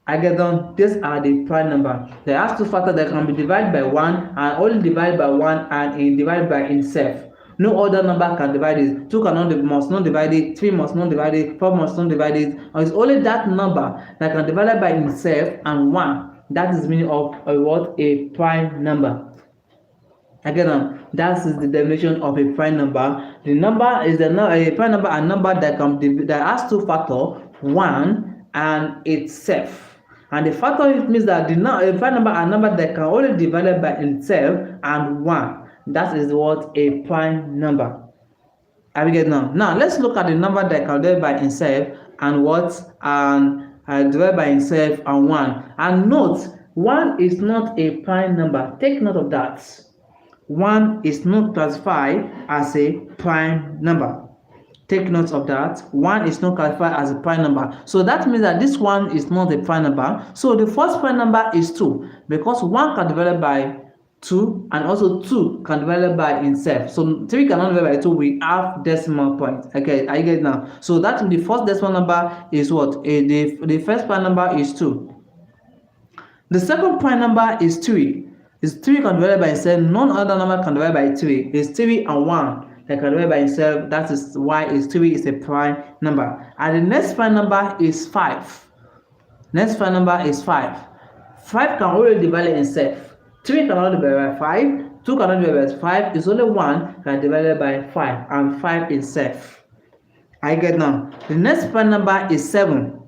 I get done. These are the prime number. They have 2 factors that can be divided by 1 and only divided by 1 and divided by itself. No other number can divide it. 2 must not divide it, 3 must not divide it, 4 must not divide it. It's only that number that can divide by itself and 1. That is the meaning of a prime number. Again, that is the definition of a prime number. The number is a prime number, a number that has 2 factors, 1 and itself. And the factor means that a prime number a number that can only divide by itself and 1. That is what a prime number. Are we getting now? Now let's look at the number that can divide by itself and what? And divided by itself and 1. And note, 1 is not a prime number. Take note of that. 1 is not classified as a prime number. Take note of that. 1 is not classified as a prime number. So that means that this one is not a prime number. So the first prime number is 2, because 1 can divide by 2, and also 2 can divide by itself. So 3 cannot divide by 2. We have decimal point. Okay, I get it now. So that the first decimal number is what? The first prime number is 2. The second prime number is 3. Is 3 can divide by itself. None other number can divide by 3. It's 3 and 1 that can divide by itself. That is why 3 is a prime number. And the next prime number is 5. Next prime number is 5. 5 can only divide itself. 3 cannot divide by 5. 2 cannot divide by 5. It's only 1 can divide by 5, and 5 itself. I get now. The next prime number is 7.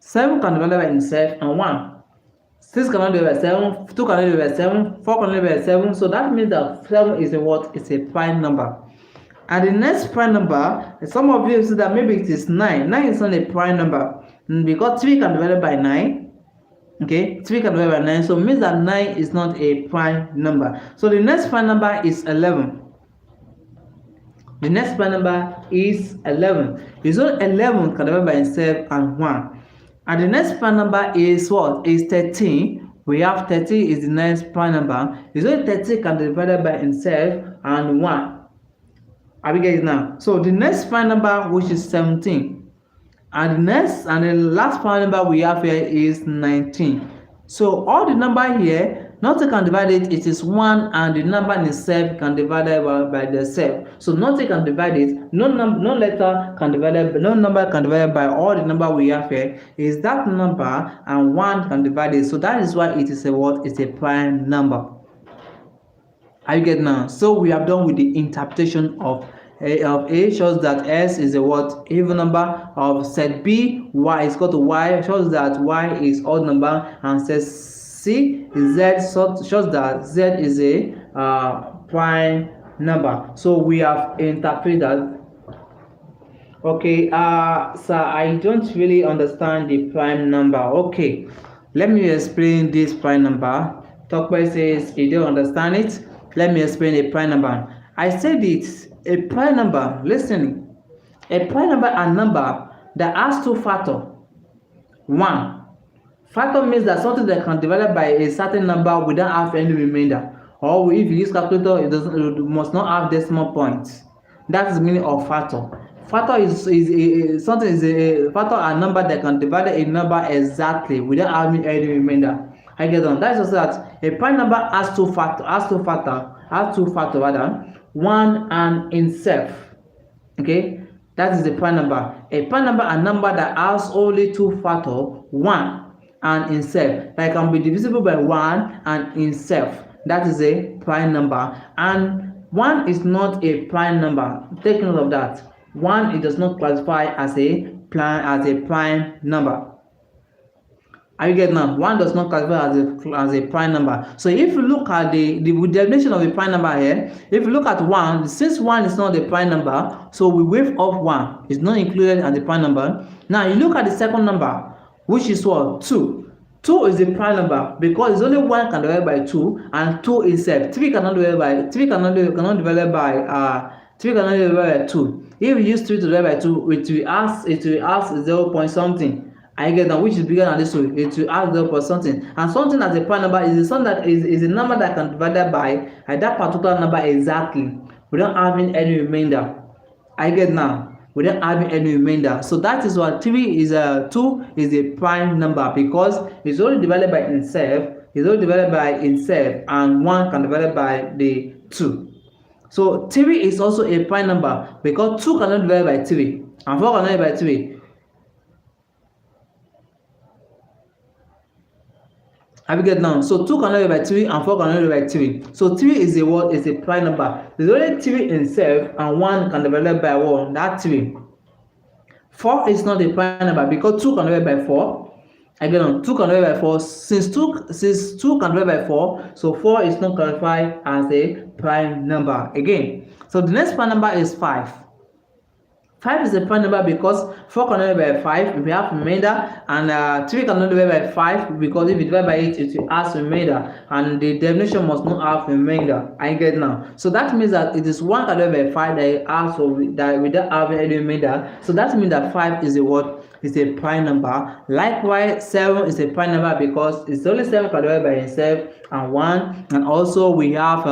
7 can divide by itself and 1. 6 cannot divide by 7, 2 cannot divide by 7, 4 cannot divide by 7. So that means that 7 is a what? It's a prime number. And the next prime number, some of you say that maybe it is 9. 9 is not a prime number because 3 can divide by 9. Okay, 3 can divide by 9. So it means that 9 is not a prime number. So the next prime number is 11. The next prime number is 11. It's only 11 can divide by itself and 1. And the next prime number is what? Is 13. We have 13 is the next prime number. It's only 13 can divide by itself and 1. Are we getting it now? So the next prime number, which is 17. And the last prime number we have here is 19. So all the number here, nothing can divide it. It is 1, and the number in itself can divide it by itself. So nothing can divide it. No letter can divide it. No number can divide by all the number we have here. Is that number, and 1 can divide it. So that is why it is a what? It's a prime number. Are you getting now? So we have done with the interpretation of A shows that S is a what? Even number. Of set B, Y is equal to Y, shows that Y is odd number, and set C is Z, shows that Z is a prime number. So we have interpreted that. Okay, sir, I don't really understand the prime number. Okay, let me explain this prime number. Tokwe says you don't understand it. Let me explain a prime number. I said it's a prime number. Listen, a prime number and number that has 2 factors. 1. Factor means that something that can divide by a certain number without have any remainder. Or if you use calculator, it must not have decimal points. That is the meaning of factor. Factor is a factor a number that can divide a number exactly without having any remainder. I get on. That is also that a prime number has 2 factors. Rather, 1 and itself. Okay, that is the prime number. A prime number a number that has only 2 factors, 1 and itself, that can be divisible by 1 and itself. That is a prime number. And 1 is not a prime number. Take note of that. 1, it does not classify as a prime number. Are you getting now? 1 does not classify as a prime number. So if you look at the definition of a prime number here, if you look at 1, since 1 is not a prime number, so we waive off 1. It's not included as a prime number. Now you look at the second number, which is what? 2. 2 is a prime number because it's only 1 can divide by 2, and 2 itself. 3 cannot divide by 3 cannot divide by 2. If you use 3 to divide by 2, it will ask 0 point something. I get that, which is bigger than this one. It will ask 0 point something. And something as a prime number is a number that can divide by that particular number exactly without having any remainder. I get now. Without having any remainder. So that is what 2 is a prime number because it's only divided by itself. And 1 can divide by the 2. So 3 is also a prime number because 2 cannot divide by 3 and 4 cannot divide by 3. Have you get now? So 2 cannot divide by 3 and 4 cannot divide by 3. So 3 is a what? Is a prime number. There's only 3 in itself and 1 can divide by 1. That's 3. 4 is not a prime number because 2 can divide by 4. Again, 2 can divide by 4. Since 2 can divide by 4, so 4 is not classified as a prime number. Again, so the next prime number is 5. 5 is a prime number because 4 cannot divide by 5 if we have remainder, and 3 cannot divide by 5 because if you divide by 8 it will have remainder, and the definition must not have remainder. I get now. So that means that it is 1 can divide by 5 that has that without having any remainder. So that means that 5 is a what? Is a prime number. Likewise, 7 is a prime number because it's only 7 can divide by itself and 1, and also we have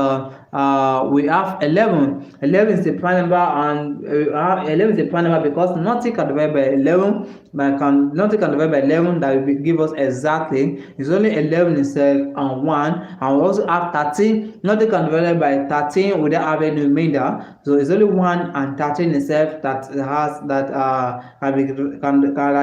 11. 11 is a prime number, and 11 is a prime number because nothing can divide by 11, nothing can divide by 11 that will give us exactly. It's only 11 itself and 1, and we also have 13. Nothing can divide by 13 without having any remainder. So it's only 1 and 13 itself that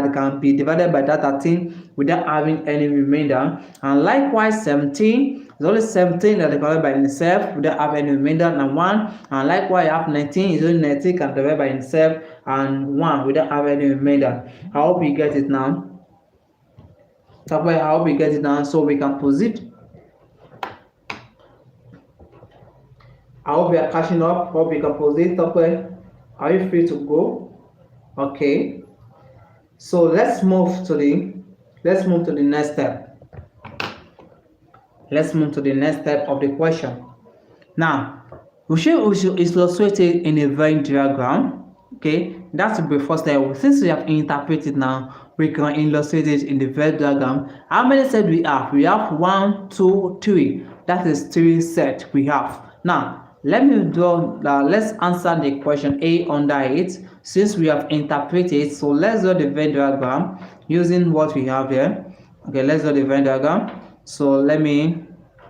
can be divided by that 13 without having any remainder. And likewise, 17. It's only 17 that is divided by itself without having any remainder and 1. And likewise, you have 19. It's only 19 can divide by itself and 1 without having any remainder. I hope you get it now. I hope you get it now, so we can proceed. I hope you are catching up. Hope you can proceed. Are you free to go? Okay. So let's move to the next step. Let's move to the next step of the question. Now, we should illustrate it in a Venn diagram. Okay, that's the first step. Since we have interpreted now, we can illustrate it in the Venn diagram. How many sets we have? We have 1, 2, 3. That is 3 sets we have. Now, let's answer the question A under it. Since we have interpreted, so let's draw the Venn diagram using what we have here. Okay, let's draw the Venn diagram. So let me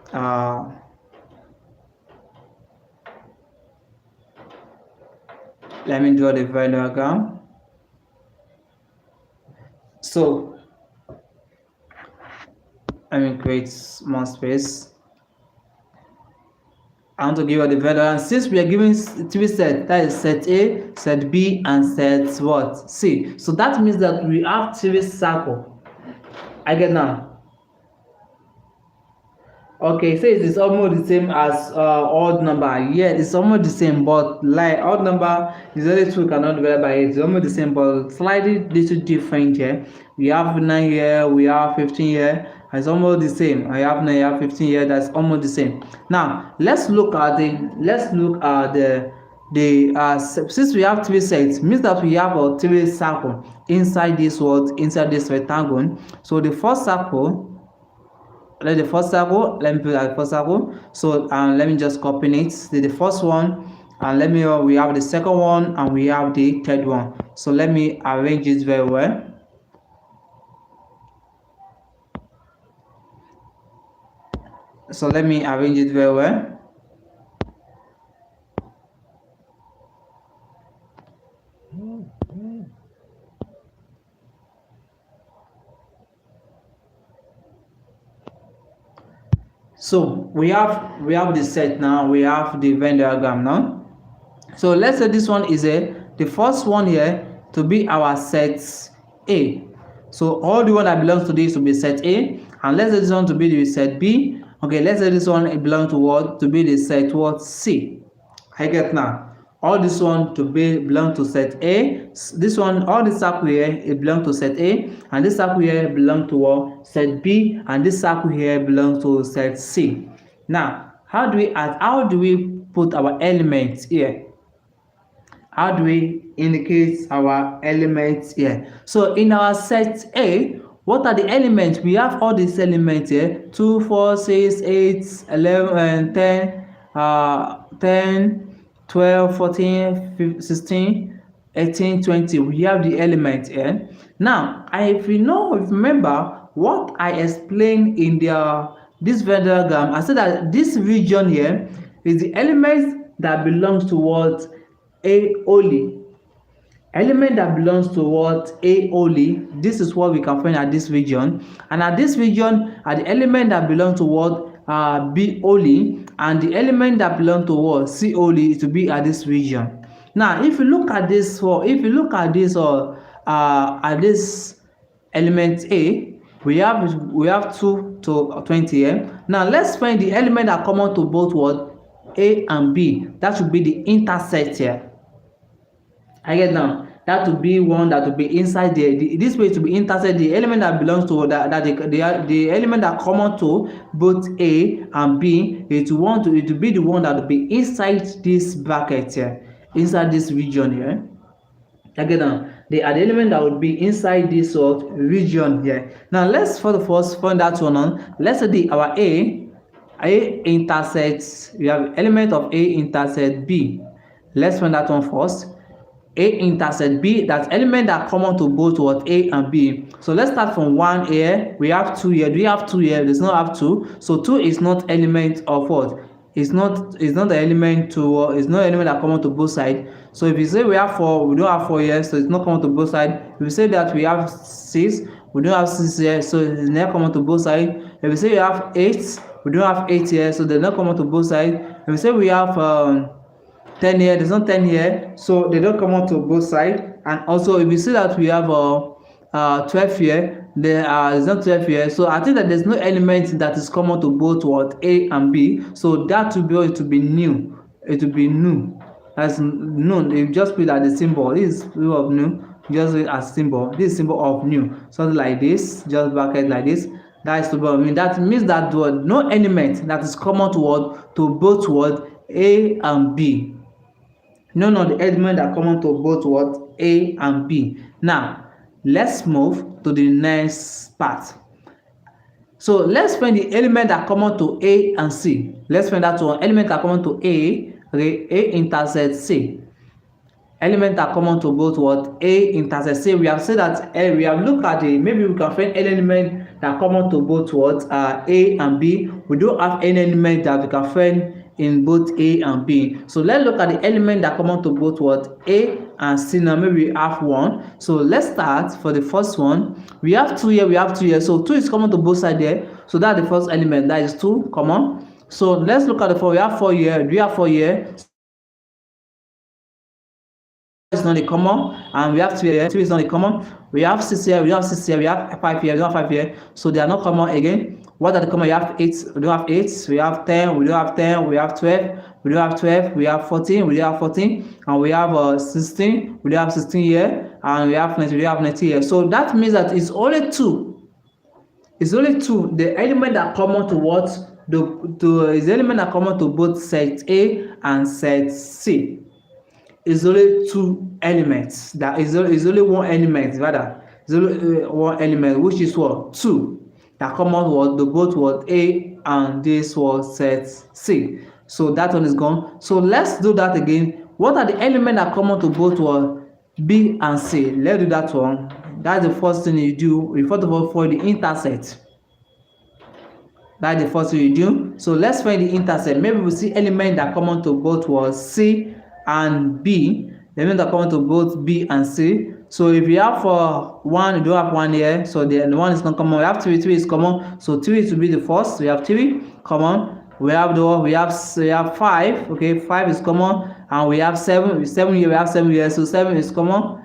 draw the Venn diagram. So let me create more space. I want to give you the Venn diagram. Since we are giving 3 sets, that is set A, set B, and set what? C. So that means that we have 3 circles. I get now. Okay, so it is almost the same as odd number. Yeah, it's almost the same, but like odd number is only 2 cannot divide by 8. It's almost the same, but slightly little different here. We have 9 here, we have 15 here. It's almost the same. I have 9, I have 15 here. That's almost the same. Now let's look at since we have 3 sets, means that we have a 3 circle inside this rectangle. So the first circle. Let me put the first circle. So let me just copy it. The first one, and we have the second one, and we have the third one. So let me arrange it very well. So we have the set now. We have the Venn diagram now. So let's say this one is the first one here to be our set A. So all the one that belongs to this will be set A, and let's say this one to be the set B. Okay, let's say this one belongs to what? To be the set what? C. I get now. All this one to belong to set A. This one, all this circle here, it belongs to set A, and this circle here belongs to what? Set B, and this circle here belongs to set C. Now, how do we put our elements here? How do we indicate our elements here? So in our set A, what are the elements? We have all these elements here: 2, 4, 6, 8, 11, 10, 12, 14, 16, 18, 20. We have the element here. Now, if you remember what I explained in this Venn diagram, I said that this region here is the element that belongs to what? A only. Element that belongs to what? A only. This is what we can find at this region. And at this region are the element that belong to what? B only, and the element that belong to what? C only, to be at this region. Now, if you look at this, at this element A, we have 2 to 20 here. Now let's find the element that common to both what? A and B. That should be the intercept here. I get now. That will be one that will be inside there. This way to be intersect the element that belongs to the element that common to both A and B. It will be the one that will be inside this bracket here, inside this region here. Again now, they are the element that would be inside this region here. Now let's for the first find that one on. Let's say our A intersects. We have element of A intersect B. Let's find that one first. A intersect B, that's element that common to both what A and B. So let's start from 1 here. We have 2 here. Do we have 2 here? There's not have 2. So 2 is not element of what? It's not the element to it's not element that common to both sides. So if you say we have 4, we don't have 4 here, so it's not common to both sides. If we say that we have 6, we don't have 6 here, so it's not common to both sides. If we say we have 8, we don't have 8 here, so they're not common to both sides. If we say we have 10 here, there's not 10 here, so they don't come out to both sides. And also if you see that we have 12 here, there's not 12 here, so I think that there's no element that is common to both what A and B, so that will be new. It will be new. As known, if you just put that the symbol, this is symbol of new, just read as symbol. This is symbol of new, something like this, just bracket like this. That is to mean that means that no element that is common to both what A and B. None of the elements are common to both what A and B. Now let's move to the next part. So let's find the element that common to A and C. Let's find that one. Element that common to A, okay, A intersect C. Element that common to both what A intersect C. We have said that we have looked at it. Maybe we can find an element that common to both what A and B. We don't have any element that we can find in both A and B. So let's look at the element that common to both what A and C. Now maybe we have 1. So let's start for the first one. We have 2 here, we have 2 here. So 2 is common to both sides there. So that's the first element, that is 2 common. So let's look at the 4. We have 4 here. Do we have 4 here? It's not a common, and we have 2 here. 2 is not a common. We have 6 here, we have 6 here, we have 5 here, we don't have 5 here. So they are not common again. What are the common? We have 8, we don't have 8, we have 10, we don't have 10, we have 12, we don't have 12, we have 14, we don't have 14, and we have 16, we don't have 16 here, and we have 90, we don't have 90 here. So that means that it's only 2. It's only 2. The element that common to what? Is the element that common to both set A and set C. Is only 2 elements. That is only 1 element, rather. It's only 1 element, which is what? 2. That common what the both what A and this was set C. So that one is gone. So let's do that again. What are the elements that common to both what B and C? Let's do that one. That's the first thing you do. You first of all for the intersect. That's the first thing you do. So let's find the intersect. Maybe we see element that common to both was C and B. The element that common to both B and C. So if you have 1, you don't have 1 here, so the 1 is not common. We have 3, 3 is common, so 3 will be the first. We have 3 common. We have 5. Okay, 5 is common, and we have 7. 7 here, we have 7 here, so 7 is common.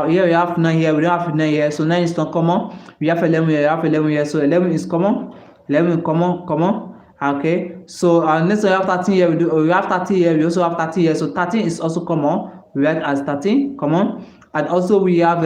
Here we have 9 here, we don't have 9 here, so 9 is not common. We have 11 here, we have 11 here, so 11 is common. 11 is common. Okay, so next we have 13 here. We have 30 here. We also have 30 here, so 13 is also common. We write as 13 common. And also we have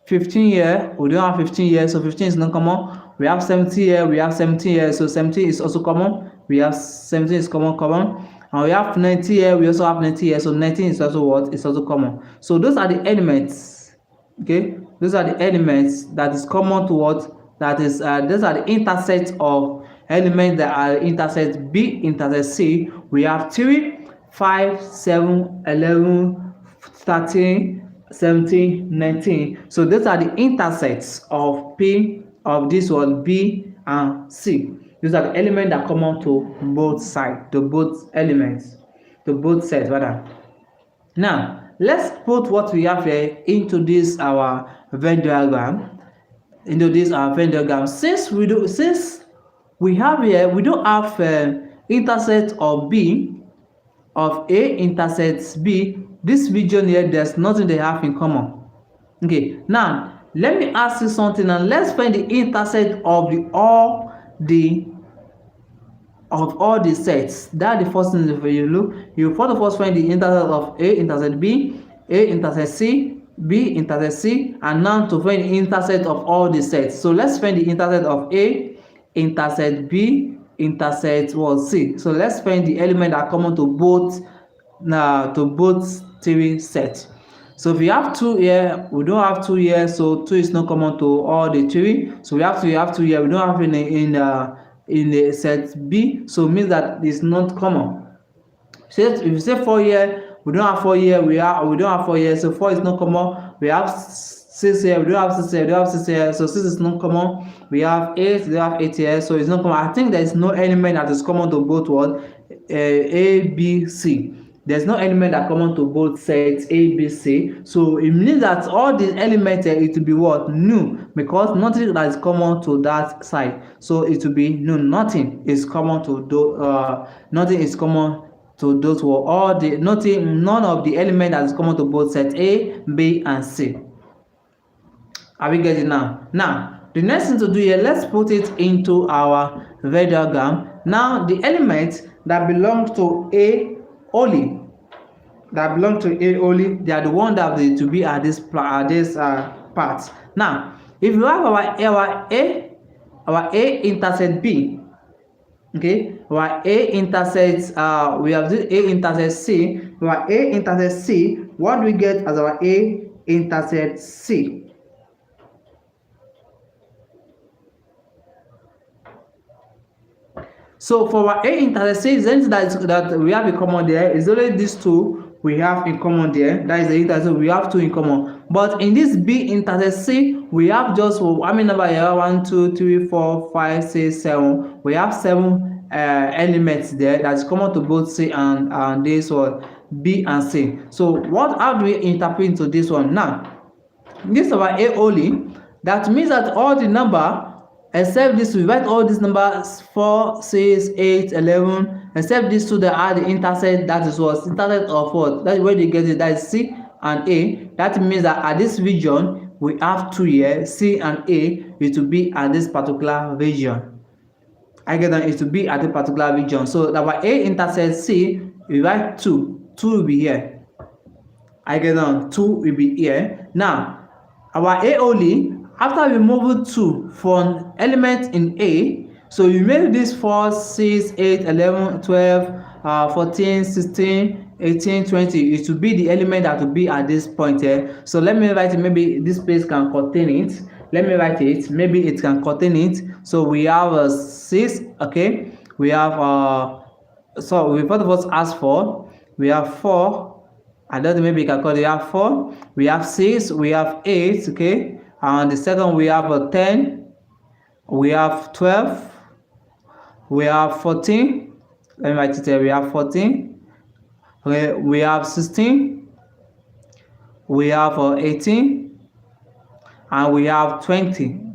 15 here. We don't have 15 here, so 15 is not common. We have 70 here. We have 17 here, so 17 is also common. We have 17 is common. And we have 90 here. We also have 90 here, so 19 is also what? It's also common. So those are the elements. Okay, those are the elements that is common to what? That is those are the intersects of elements that are intersect B intersect C. We have 3, 5, 7, 11, 13, 17, 19. So these are the intersects of P of this one B and C. These are the elements that common to both sides, to both elements, to both sets rather. Now let's put what we have here into this our Venn diagram. Into this our Venn diagram. Since we have here, we don't have intersect of B of A intersects B. This region here, there's nothing they have in common. Okay, now let me ask you something, and let's find the intersect of all the sets. That's the first thing. If you look, you first of all find the intersect of A intersect B, A intersect C, B intersect C, and now to find the intercept of all the sets. So let's find the intercept of A, intersect B, intersect what, C. So let's find the element that are common to both three sets. So if we have 2 here, we don't have 2 here, so 2 is not common to all the 3. So we have 2 here, we don't have in the set B, so it means that it's not common. So if you say 4 here, we don't have 4 here, we don't have 4 here, so 4 is not common. We have 6 here, we don't have 6 here, we don't have 6 here, so 6 is not common. We have 8, we don't have 8 here, so it's not common. I think there is no element that is common to both what A, B, C. There's no element that common to both sets A, B, C. So it means that all these elements it will be what? New, because nothing that is common to that side. So it will be new. Nothing is common to those. Nothing is common to those who all the none of the element that is common to both set A, B, and C. Are we getting now? Now the next thing to do here, let's put it into our Venn diagram. Now the elements that belong to A only, they are the one that need to be at this part. Now if you have our A intersect B, okay, our A intersects we have this A intersect C. Our A intersect C, what do we get as our A intersect C? So for our A intersect C, that we have in common there is only these two we have in common there. That is the intersect, we have 2 in common. But in this B intersect C, we have just how many number here? 1, 2, 3, 4, 5, 6, 7. We have 7 elements there that is common to both C and this one, B and C. So how do we interpret into this one? Now this is our A only. That means that all the number except this, we write all these numbers 4, 6, 8, 11, except these two that are the intercept. That is what intercept of what? That's where they get it. That is C and A. That means that at this region we have 2 here, C and A. It will be at this particular region. I get that it will be at a particular region. So that our A intersect C, we write 2. 2 will be here. I get that 2 will be here. Now our A only. After we move 2 from element in A, so you make this 4, 6, 8, 11, 12, 14, 16, 18, 20. It will be the element that will be at this point here. So let me write it. Maybe this place can contain it. Let me write it. Maybe it can contain it. So we have 6. Okay. We have so we first of all ask for. We have 4. I don't know, maybe you can call it. We have 4. We have 6. We have 8. Okay. And the second we have 10, we have 12, we have 14. Let me write it here. We have 14. Okay, we have 16, we have 18, and we have 20.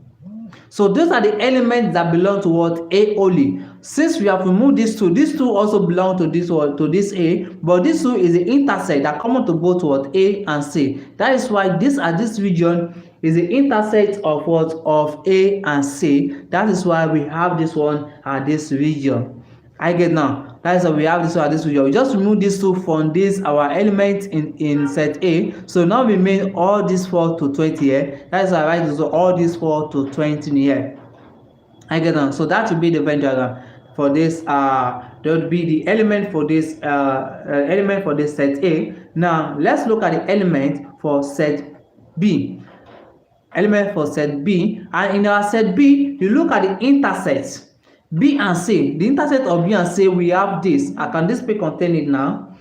So those are the elements that belong to what? A only. Since we have removed these two also belong to this one, to this A, but this 2 is the intersect that common to both what? A and C. That is why this at this region is the intersect of what? Of A and C. That is why we have this one at this region. I get now. That is why we have this one at this region. We just remove these 2 from this our element in set A. So now we made all these 4 to 20 here. That is why I write all these 4 to 20 here. I get now. So that will be the Venn diagram for this. There would be the element for this set A. Now let's look at the element for set B. Element for set B, and in our set B, you look at the intersects B and C. The intercept of B and C, we have this. Can this be contain it now?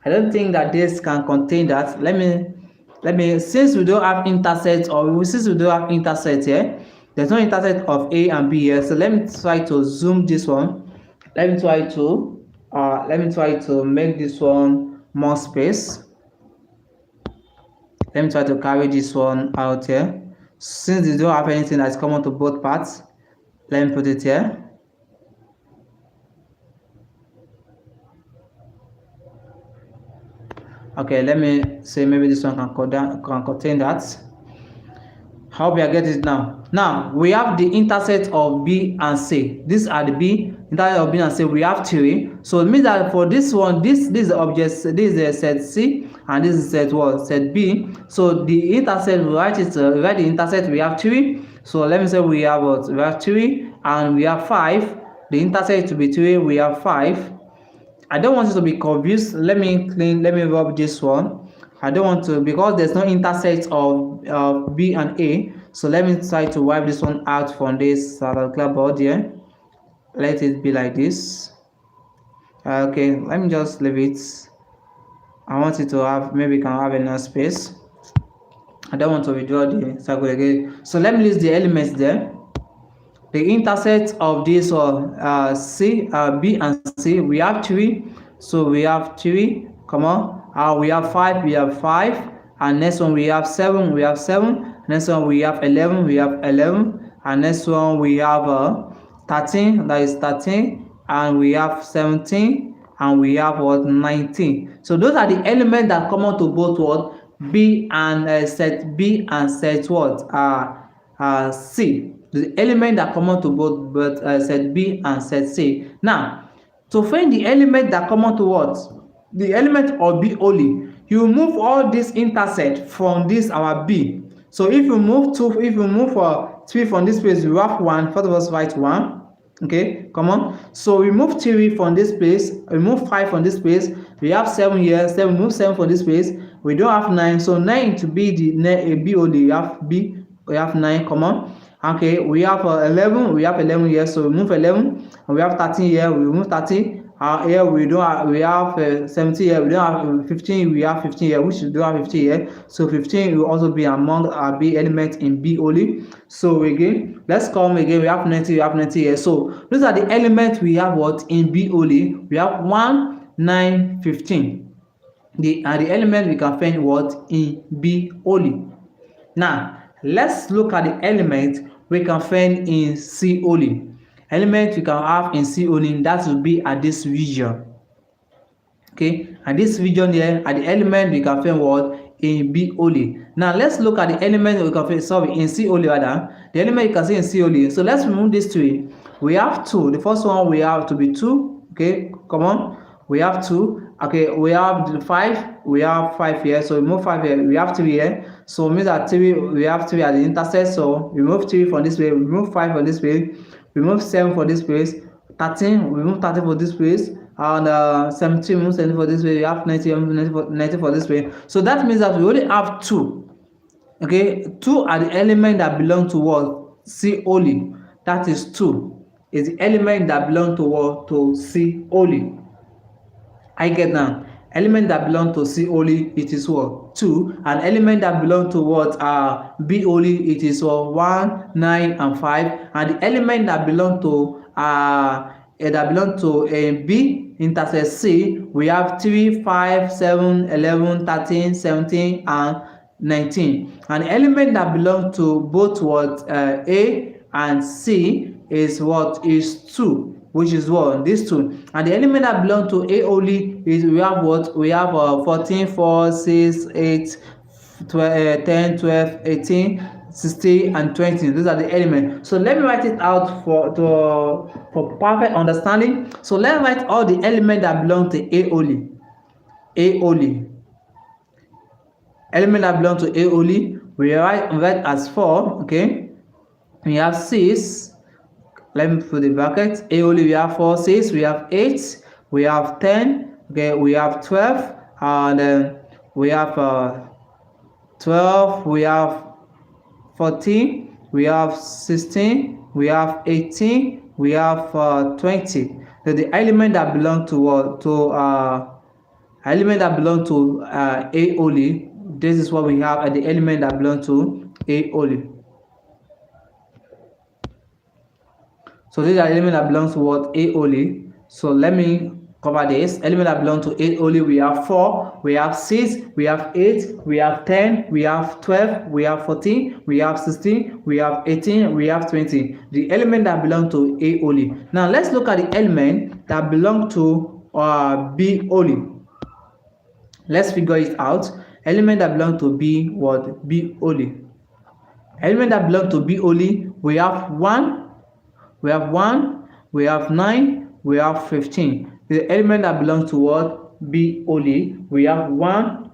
I don't think that this can contain that. Let me since we don't have intersect, or since we don't have intersect here, there's no intersect of A and B here. So let me try to zoom this one. Let me try to make this one more space. Let me try to carry this one out here. Since you don't have anything that's common to both parts, let me put it here. Okay, let me say maybe this one can contain that. How we are getting it now? Now we have the intercept of B and C. These are the B intercept of B and C. We have 3. So it means that for this one, this is the object, this is the set C, and this is set what? Set B. So the intercept, we write the intercept. We have 3. So let me say we have what? We have 3 and we have 5. The intercept to be 3. We have 5. I don't want you to be confused. Let me rub this one. I don't want to, because there's no intercept of B and A. So let me try to wipe this one out from this clipboard here. Let it be like this. Okay, let me just leave it. I want it to have, maybe can have enough space. I don't want to redraw the circle again. So let me list the elements there. The intercept of this B and C, we have 3. So we have 3, come on. We have 5, we have 5. And next one we have 7, we have 7. Next one we have 11, we have 11. And next one we have 13, that is 13. And we have 17. And we have what? 19. So those are the elements that come on to both what? B and set B and set what? C. The element that common to both set B and set C. Now, to find the element that common to what? The element of B only, you move all this intercept from this our B. So if you move 3 from this place, you have 1. First of all, write 1. Okay, come on. So we move 3 from this place, we move 5 from this place, we have 7 here, 7, move 7 from this place, we don't have 9. So 9 to be the B only, you have B, we have 9, come on. Okay, we have 11, we have 11 here, so we move 11, and we have 13 here, we move 13. Here we don't have, we have 17 here, we don't have 15, we have 15 here, which we don't have 15 here. So 15 will also be among our B elements in B only. So again, let's come again, we have 90, we have 90 here. So those are the elements we have what in B only. We have 1, 9, 15. The element we can find what in B only. Now let's look at the element we can find in C only. Element we can have in C only, that will be at this region. Okay, and this region here are the element we can find what in B only. Now let's look at the element we can find in C only rather. The element you can see in C only. So let's remove this 3. We have 2. The first one we have to be 2. Okay, come on. We have 2. Okay, we have 5. We have 5 here. So we move 5 here. We have 3 here. So it means that 3, we have 3 at the intercept. So we move 3 from this way. We move 5 from this way. We move 7 for this place. 13. We move 13 for this place. And 17, we move 17 for this way. We have 90, 90 for this way. So that means that we only have 2. Okay, 2 are the element that belong to what? C only. That is 2. Is the element that belong to what? To C only. I get now. Element that belong to C only, it is what? 2. And element that belong to what? B only, it is what? 1, 9, and 5. And the element that belong to B intercept C, we have 3, 5, 7, 11, 13, 17, and 19. And element that belong to both what? A and C is what? Is 2. Which is what? This 2. And the element that belong to A only is we have what? We have 14, 4, 6, 8, 12, 10, 12, 18, 16, and 20. Those are the elements. So let me write it out for perfect understanding. So let's write all the elements that belong to A only. A only. Element that belong to A only, we write as 4. Okay. We have 6. Let me put the bracket. A only, we have 4, 6, we have 8, we have 10, okay, we have 12, and then we have 12, we have 14, we have 16, we have 18, we have 20. So the element that belong to element that belong to A only, this is what we have at the element that belong to A only. So these are elements that belong to what? A only. So let me cover this. Element that belong to A only, we have 4, we have 6, we have 8, we have 10, we have 12, we have 14, we have 16, we have 18, we have 20. The element that belong to A only. Now let's look at the element that belong to B only. Let's figure it out. Element that belong to B, what? B only. Element that belong to B only, we have 1, we have 9, we have 15. The element that belongs to what? B only, we have 1.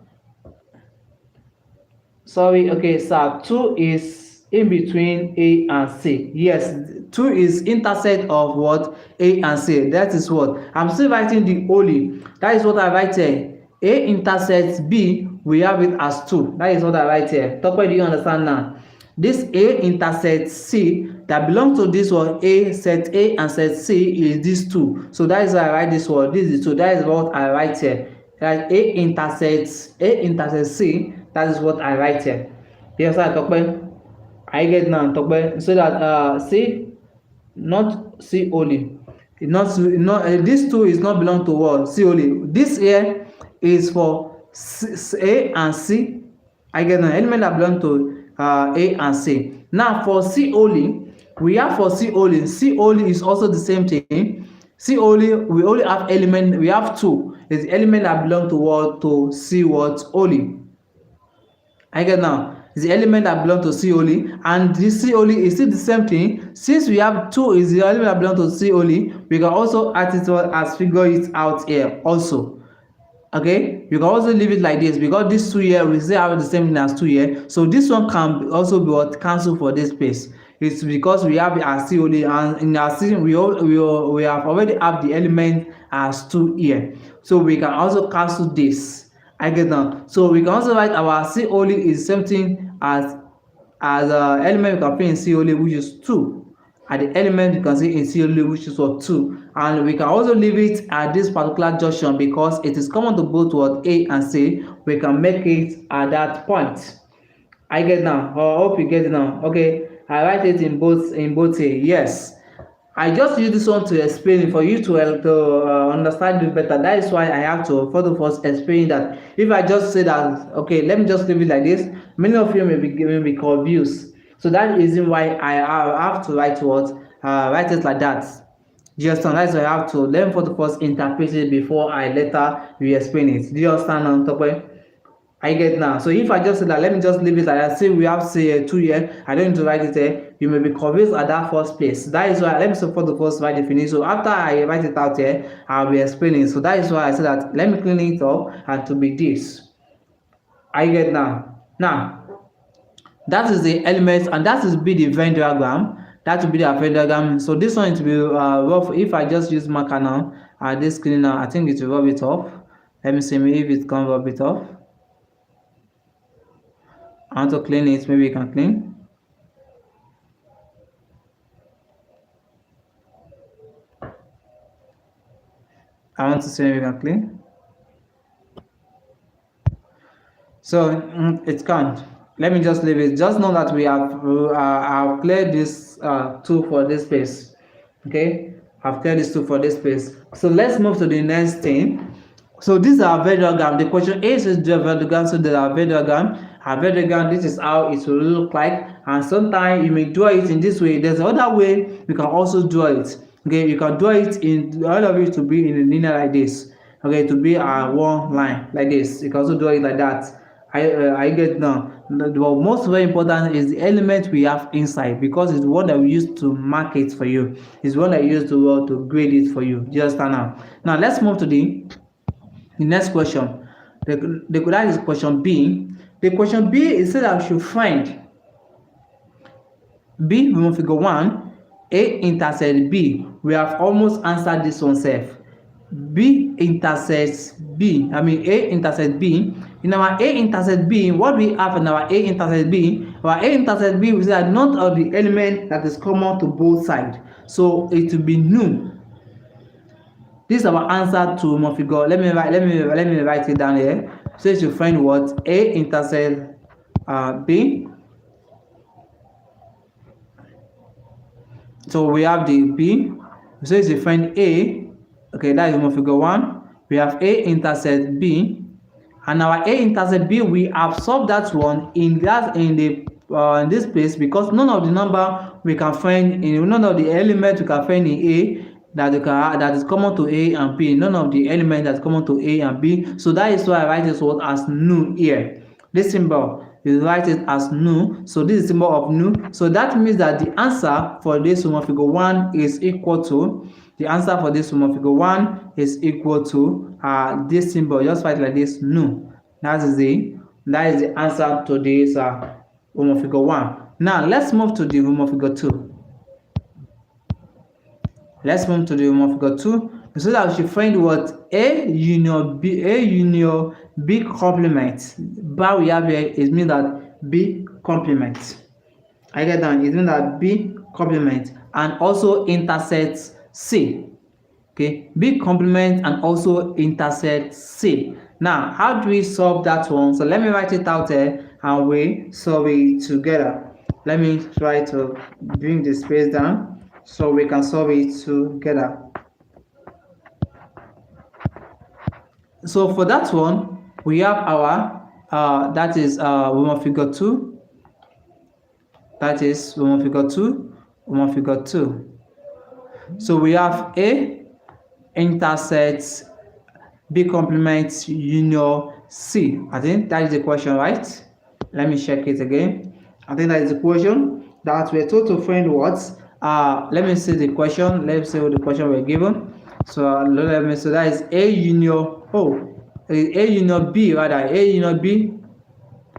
Sorry, okay, sir, 2 is in between A and C. Yes, 2 is intercept of what? A and C. That is what? I'm still writing the only. That is what I write here. A intersects B, we have it as 2. That is what I write here. Talk about, do you understand now? This A intersects C that belongs to this one, A, set A and set C is this 2. So that is why I write this one. This is 2. That is what I write here. That A intersects C. That is what I write here. Yes, I talk about. I get now talk about, so that C, not C only. Not this 2 is not belong to what? C only. This here is for A and C. I get an element that belong to A and C. Now for C only, we have for C only. C only is also the same thing. C only, we only have element. We have 2. It's the element that belong to what? To C what? Only. I get now. It's the element that belong to C only, and this C only is still the same thing. Since we have 2 is the element that belong to C only, we can also add it as figure it out here also. Okay, you can also leave it like this because this 2 here we still have the same thing as 2 here. So this one can also be what? Cancel for this space. It's because we have our C only, and in our C we have already have the element as 2 here. So we can also cancel this. I get now. So we can also write our C only is something as element we can put in C only, which is 2. And the element you can see in C only, which is what? 2. And we can also leave it at this particular junction because it is common to both what? A and C. We can make it at that point. I get now. I hope you get it now. Okay, I write it in both here. Yes. I just use this one to explain it for you to understand it better. That is why I have to first explain that. If I just say that, okay, let me just leave it like this, many of you may be confused. So that is why I have to write what? Write it like that. Just understand. That's why I have to let me first interpret it before I later re-explain it. Do you understand on top of it? I get now. So if I just say that, let me just leave it like that. Say we have say 2 here. I don't need to write it there. You may be confused at that first place. That is why let me support the first write the finish. So after I write it out here, I'll be explaining. So that is why I said that let me clean it up and to be this. I get now. Now that is the elements, and that is be the Venn diagram. That will be the Venn diagram. So this one is to be rough. If I just use marker now, this cleaner, I think it will rub it off. Let me see if it can rub it off. I want to clean it, maybe you can clean. I want to see if you can clean. So it can't. Let me just leave it. Just know that we have I've cleared this 2 for this space. Okay, I've cleared this 2 for this space. So let's move to the next thing. So these are Venn diagram. The question is the Venn diagram. So there are Venn diagram. A Venn diagram, this is how it will look like, and sometimes you may draw it in this way. There's another way you can also draw it. Okay, you can draw it in all of it to be in a linear like this. Okay, to be a one line like this. You can also draw it like that. I get now. The most very important is the element we have inside, because it's the one that we use to mark it for you. It's the one that we use to grade it for you. Just now. Now let's move to the next question. That is question B. The question B is said I should find B from figure 1, A intersects B. We have almost answered this one self. B intersects B. A intersects B. In our A intersects B, what we have in our A intersects B? Our A intersects B, we say that none of the element that is common to both sides. So it will be no. This is our answer to my figure. Let me write it down here. So you find what? A intersects B. So we have the B. So you find A. Okay, that is my figure 1. We have A intersects B, and our A intersects B, we absorb that one in this place, because none of the number we can find in none of the elements we can find in A that is common to A and B. None of the elements that's common to A and B. So that is why I write this word as no here. This symbol you write it as nu. So this is symbol of nu. So that means that the answer for this one of figure 1 is equal to, the answer for this one of figure 1 is equal to this symbol. Just write like this, nu. That is the answer to this room of figure 1. Now let's move to the room of figure 2. Let's move to the room of figure 2. So that we should find what A union B complement. But we have here is mean that B complement. I get that. It means that B complement and also intersects C. Okay, B complement and also intersects C. Now, how do we solve that one? So let me write it out there and we solve it together. Let me try to bring the space down so we can solve it together. So for that one, we have our that is room of figure 2. That is room of figure 2, room of figure 2. So we have A intersects B complements union C. I think that is the question, right? Let me check it again. I think that is the question that we're told to find what. Let me see the question. Let's see what the question we're given. So let me. So that is A union. A union B rather. A union B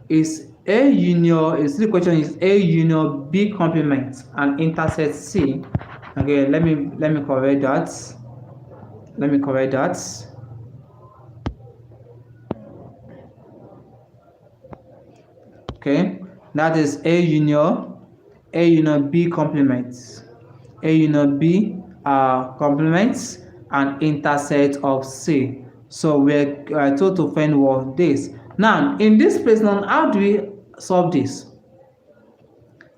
is A union. Is the question is A union B complement and intersect C. Okay. Let me correct that. Let me correct that. Okay, that is A union B complements. A union B complements and intersect of C. So we're told to find what this. Now, in this place, now, how do we solve this?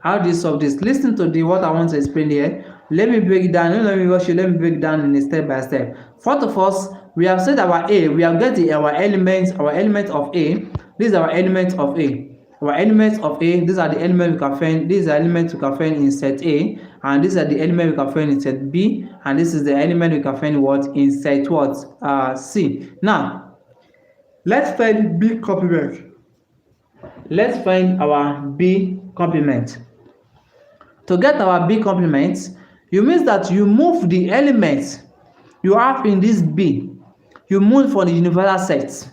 How do you solve this? Listen to what I want to explain here. Let me break it down. Let me rush you. Let me break it down in a step by step. First of all, we have said our A. We have got our element of A. These are our elements of A. Our elements of A. These are the elements we can find. These are elements we can find in set A, and these are the elements we can find in set B, and this is the element we can find what in set what C. Now, let's find B complement. Let's find our B complement. To get our B complement, you mean that you move the elements you have in this B, you move for the universal set.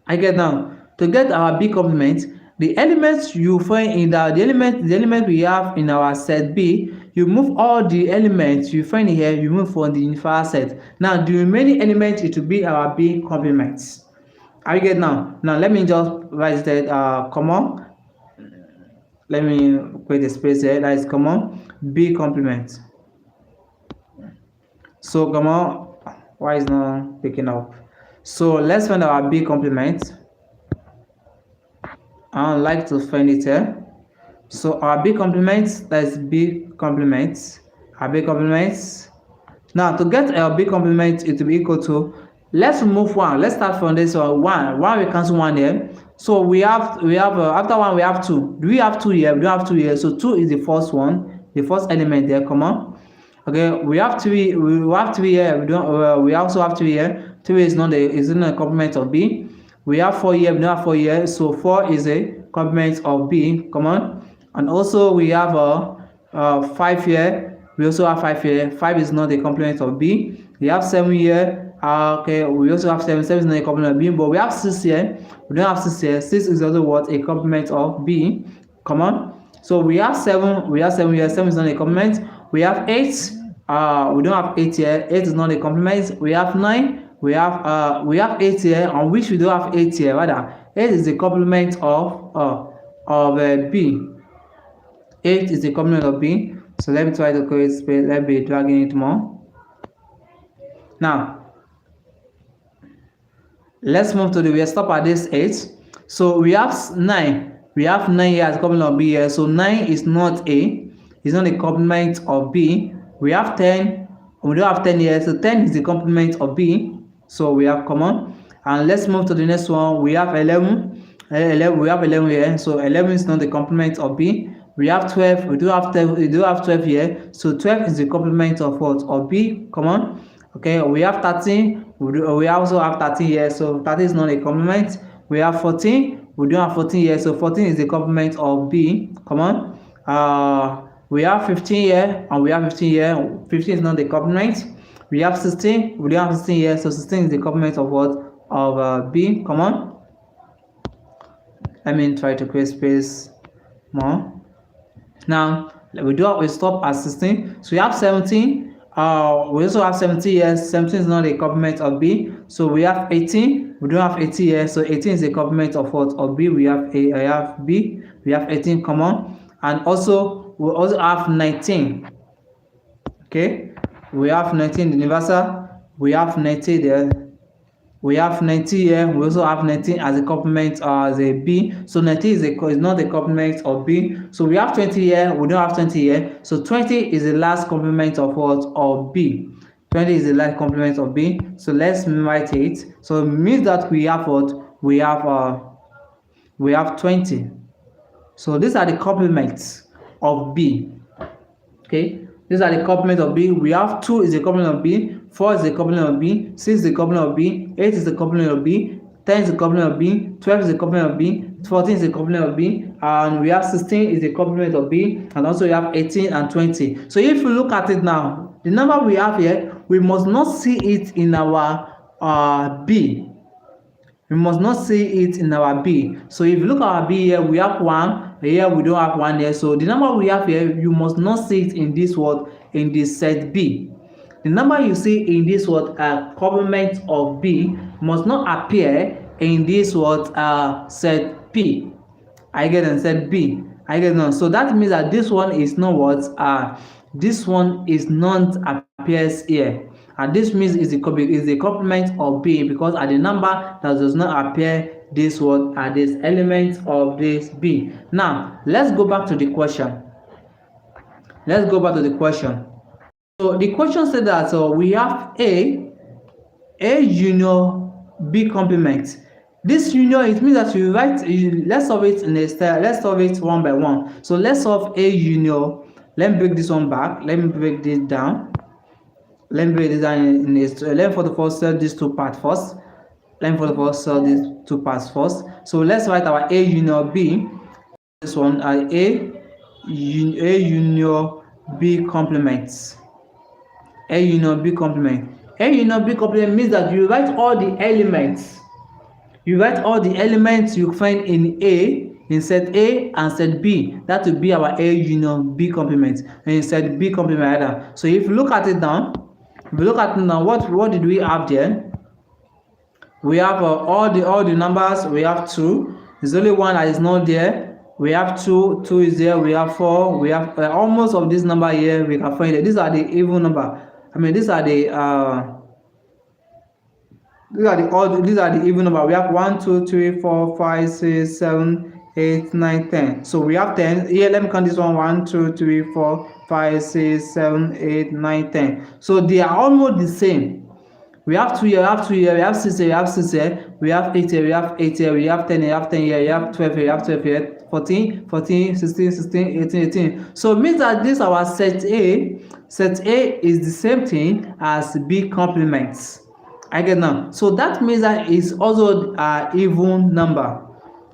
I get now. To get our B complement, the elements you find in the element we have in our set B, you move all the elements you find here, you move for the universal set. Now the remaining element it will be our B complements. I get now. Now let me just write that common. Let me create a space here. That is common B complement. So common, why is not picking up? So let's find our B complement. I would like to find it here. So our B complements, that is B complements. Our B complements. Now to get our B complement, it will be equal to. Let's remove 1. Let's start from this one. 1 we cancel 1 here. So we have after 1 we have 2. Do we have 2 here? We don't have 2 here. So 2 is the first one, the first element there. Come on. Okay, we have 3. We have 3 here. We also have 3 here. 3 is not a complement of B. We have 4 here. We don't have 4 here. So 4 is a complement of B. Come on. And also we have 5 here. We also have 5 here. 5 is not a complement of B. We have 7 here. Okay, we also have 7. 7 is not a complement of B, but we have 6 here. We don't have 6 here. 6 is also what? A complement of B. Come on. So we have 7. We have 7 here. 7 is not a complement. We have 8. We don't have 8 here. 8 is not a complement. We have 9. We have 8 here, on which we don't have 8 here. Rather, 8 is the complement of B. 8 is the complement of B. So let me try to create space. Let me be dragging it more. Now, let's move to we stop at this 8. So we have 9. We have 9 here as complement of B here. So 9 is not A. It's not a complement of B. We have 10. We don't have 10 here. So 10 is the complement of B. So we have common. And let's move to the next one. We have 11. We have 11 here. So 11 is not the complement of B. We have 12. We do have 12 here. So 12 is the complement of what? Of B. Come on. Okay. We have 13. We also have 13 here. So 13 is not a complement. We have 14. We don't have 14 here, so 14 is the complement of B. Come on. We have 15 here, and we have 15 here. 15 is not the complement. We have 16. We don't have 16 here, so 16 is the complement of what? Of B. Come on. Let me try to create space more. Now we stop at 16. So we have 17. We also have 17 here. 17 is not a complement of B. So we have 18. We don't have 18 here. So 18 is a complement of what? Of B. We have B. We have 18. Come on. And also we also have 19. Okay. We have 19 the universal. We have 19 there. We have 19 here. We also have 19 as a complement as a B. So 19 is not the complement of B. So we have 20 here. We don't have 20 here. So 20 is the last complement of what? Of B. 20 is the last complement of B. So let's write it. So it means that we have what? We have 20. So these are the complements of B. Okay. These are the complement of B. We have 2 is the complement of B. 4 is the complement of B, 6 is the complement of B, 8 is the complement of B, 10 is the complement of B, 12 is the complement of B, 14 is the complement of B, and we have 16 is the complement of B, and also we have 18 and 20. So if you look at it now, the number we have here, we must not see it in our B. We must not see it in our B. So if you look at our B here, we have 1. Here we don't have 1 here. So the number we have here, you must not see it in this word, in this set B. The number you see in this word complement of B must not appear in this word set P. I get and set B. I get on. So that means that this one is not what this one is not appears here. And this means is the complement of B, because at the number that does not appear this word are this element of this B. Now let's go back to the question. Let's go back to the question. So the question said that we have A union B complement. This union, it means that you write. Let's solve it in a style. Let's solve it one by one. So let's solve A union. Let me break this one back. Let me break this down. Let me break this down in this. Let me for the first solve these two parts first. Let me for the first solve these two parts first. So let's write our A union B. This one A union B complements. A union B complement. A union B complement means that you write all the elements. You write all the elements you find in A, in set A and set B. That will be our A union B complement. And in set B complement either. So if you look at it now, what did we have there? We have all the numbers. We have 2. There's only one that is not there. We have 2. 2 is there. We have 4. We have almost of this number here. We can find it. These are the even number. I mean, these are the even number. We have 1, 2, 3, 4, 5, 6, 7, 8, 9, 10. So we have 10. Here, let me count this one. 1, 2, 3, 4, 5, 6, 7, 8, 9, 10. So they are almost the same. We have 2 here, we have 2 here, we have 6 here, we have 6 here, we have 8 here, we have 8 here, we have 10 here, we have 10 here, we have 12 here, we have 12 here, 14, 14, 16, 16, 18, 18. So it means that this our set A. Set A is the same thing as B complements. I get now. So that means that it's also an even number.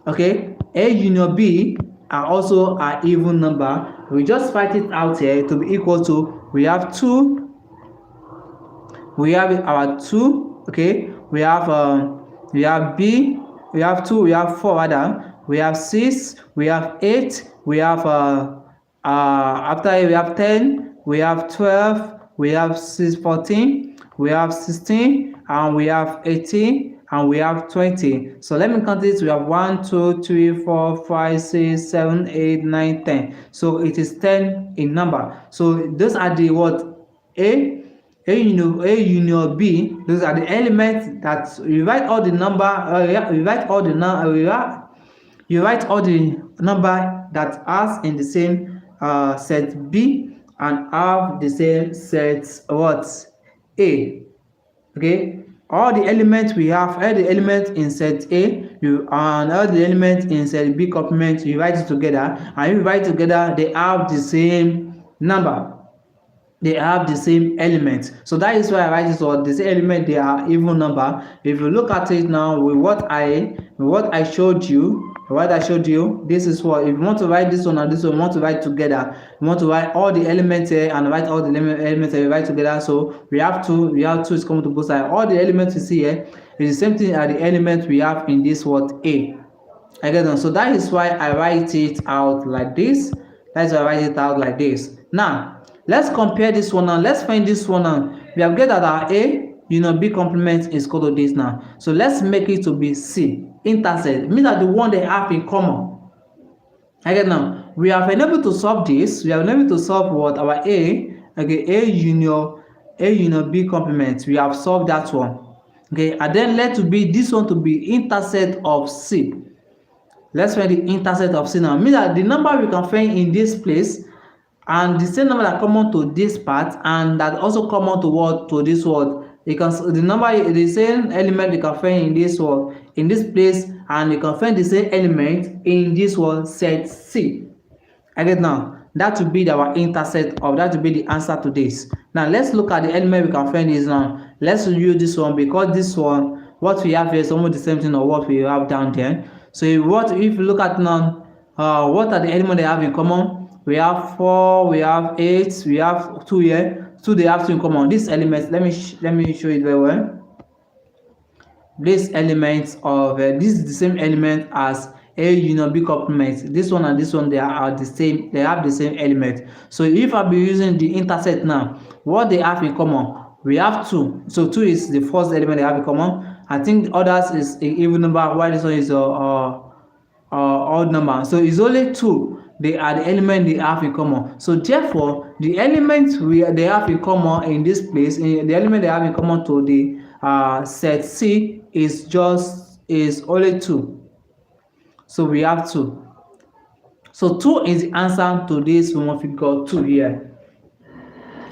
Okay, A union B are also an even number. We just write it out here to be equal to, we have 2. We have our 2. Okay, we have B. We have 2. We have 4 rather. We have 6. We have 8. We have after we have 10. We have 12, we have 14, we have 16, and we have 18, and we have 20. So let me count this. We have 1, 2, 3, 4, 5, 6, 7, 8, 9, 10. So it is 10 in number. So those are the what? A union B. Those are the elements that you write all the number. You write all the number that has in the same set B and have the same set what? A. Okay, all the elements we have, all the elements in set A, and all the elements in set B complement, you write it together, and if you write together, they have the same number. They have the same elements. So that is why I write it so the same element, they are even number. If you look at it now with what I showed you, what I showed you. This is what, if you want to write this one and this one, you want to write together, you want to write all the elements here and write all the elements here, write together. So we have 2 is coming to both sides. All the elements you see here is the same thing as the element we have in this word A. Again, so that is why I write it out like this. That's why I write it out like this. Now let's compare this one now. Let's find this one now. We have get that our A B complement is equal to this now. So let's make it to be C. Intersect means that the one they have in common. Again, now we have been able to solve this. We have been able to solve what our A, okay, A union B complement. We have solved that one. Okay, and then let to be this one to be intersect of C. Let's find the intersect of C now. Means that the number we can find in this place and the same number that common to this part and that also common to what, to this word. You can the number, the same element you can find in this word, in this place, and you can find the same element in this one set C. Again, now that will be our intersect of, that will be the answer to this. Now let's look at the element we can find is now. Let's use this one because this one, what we have here is almost the same thing of what we have down there. So if you look at now, what are the elements they have in common? We have 4, we have 8, we have 2 here. 2 they have 2 in common. These elements, let me show it very well. This element of this is the same element as A union B complement. This one and this one, they are the same. They have the same element. So if I be using the intersect now, what they have in common? We have 2. So 2 is the first element they have in common. I think the others is an even number, while this one is odd number. So it's only 2. They are the element they have in common. So therefore, the element they have in common in this place, the element they have in common to the set C is only 2. So we have 2. So 2 is the answer to this Roman figure 2 here.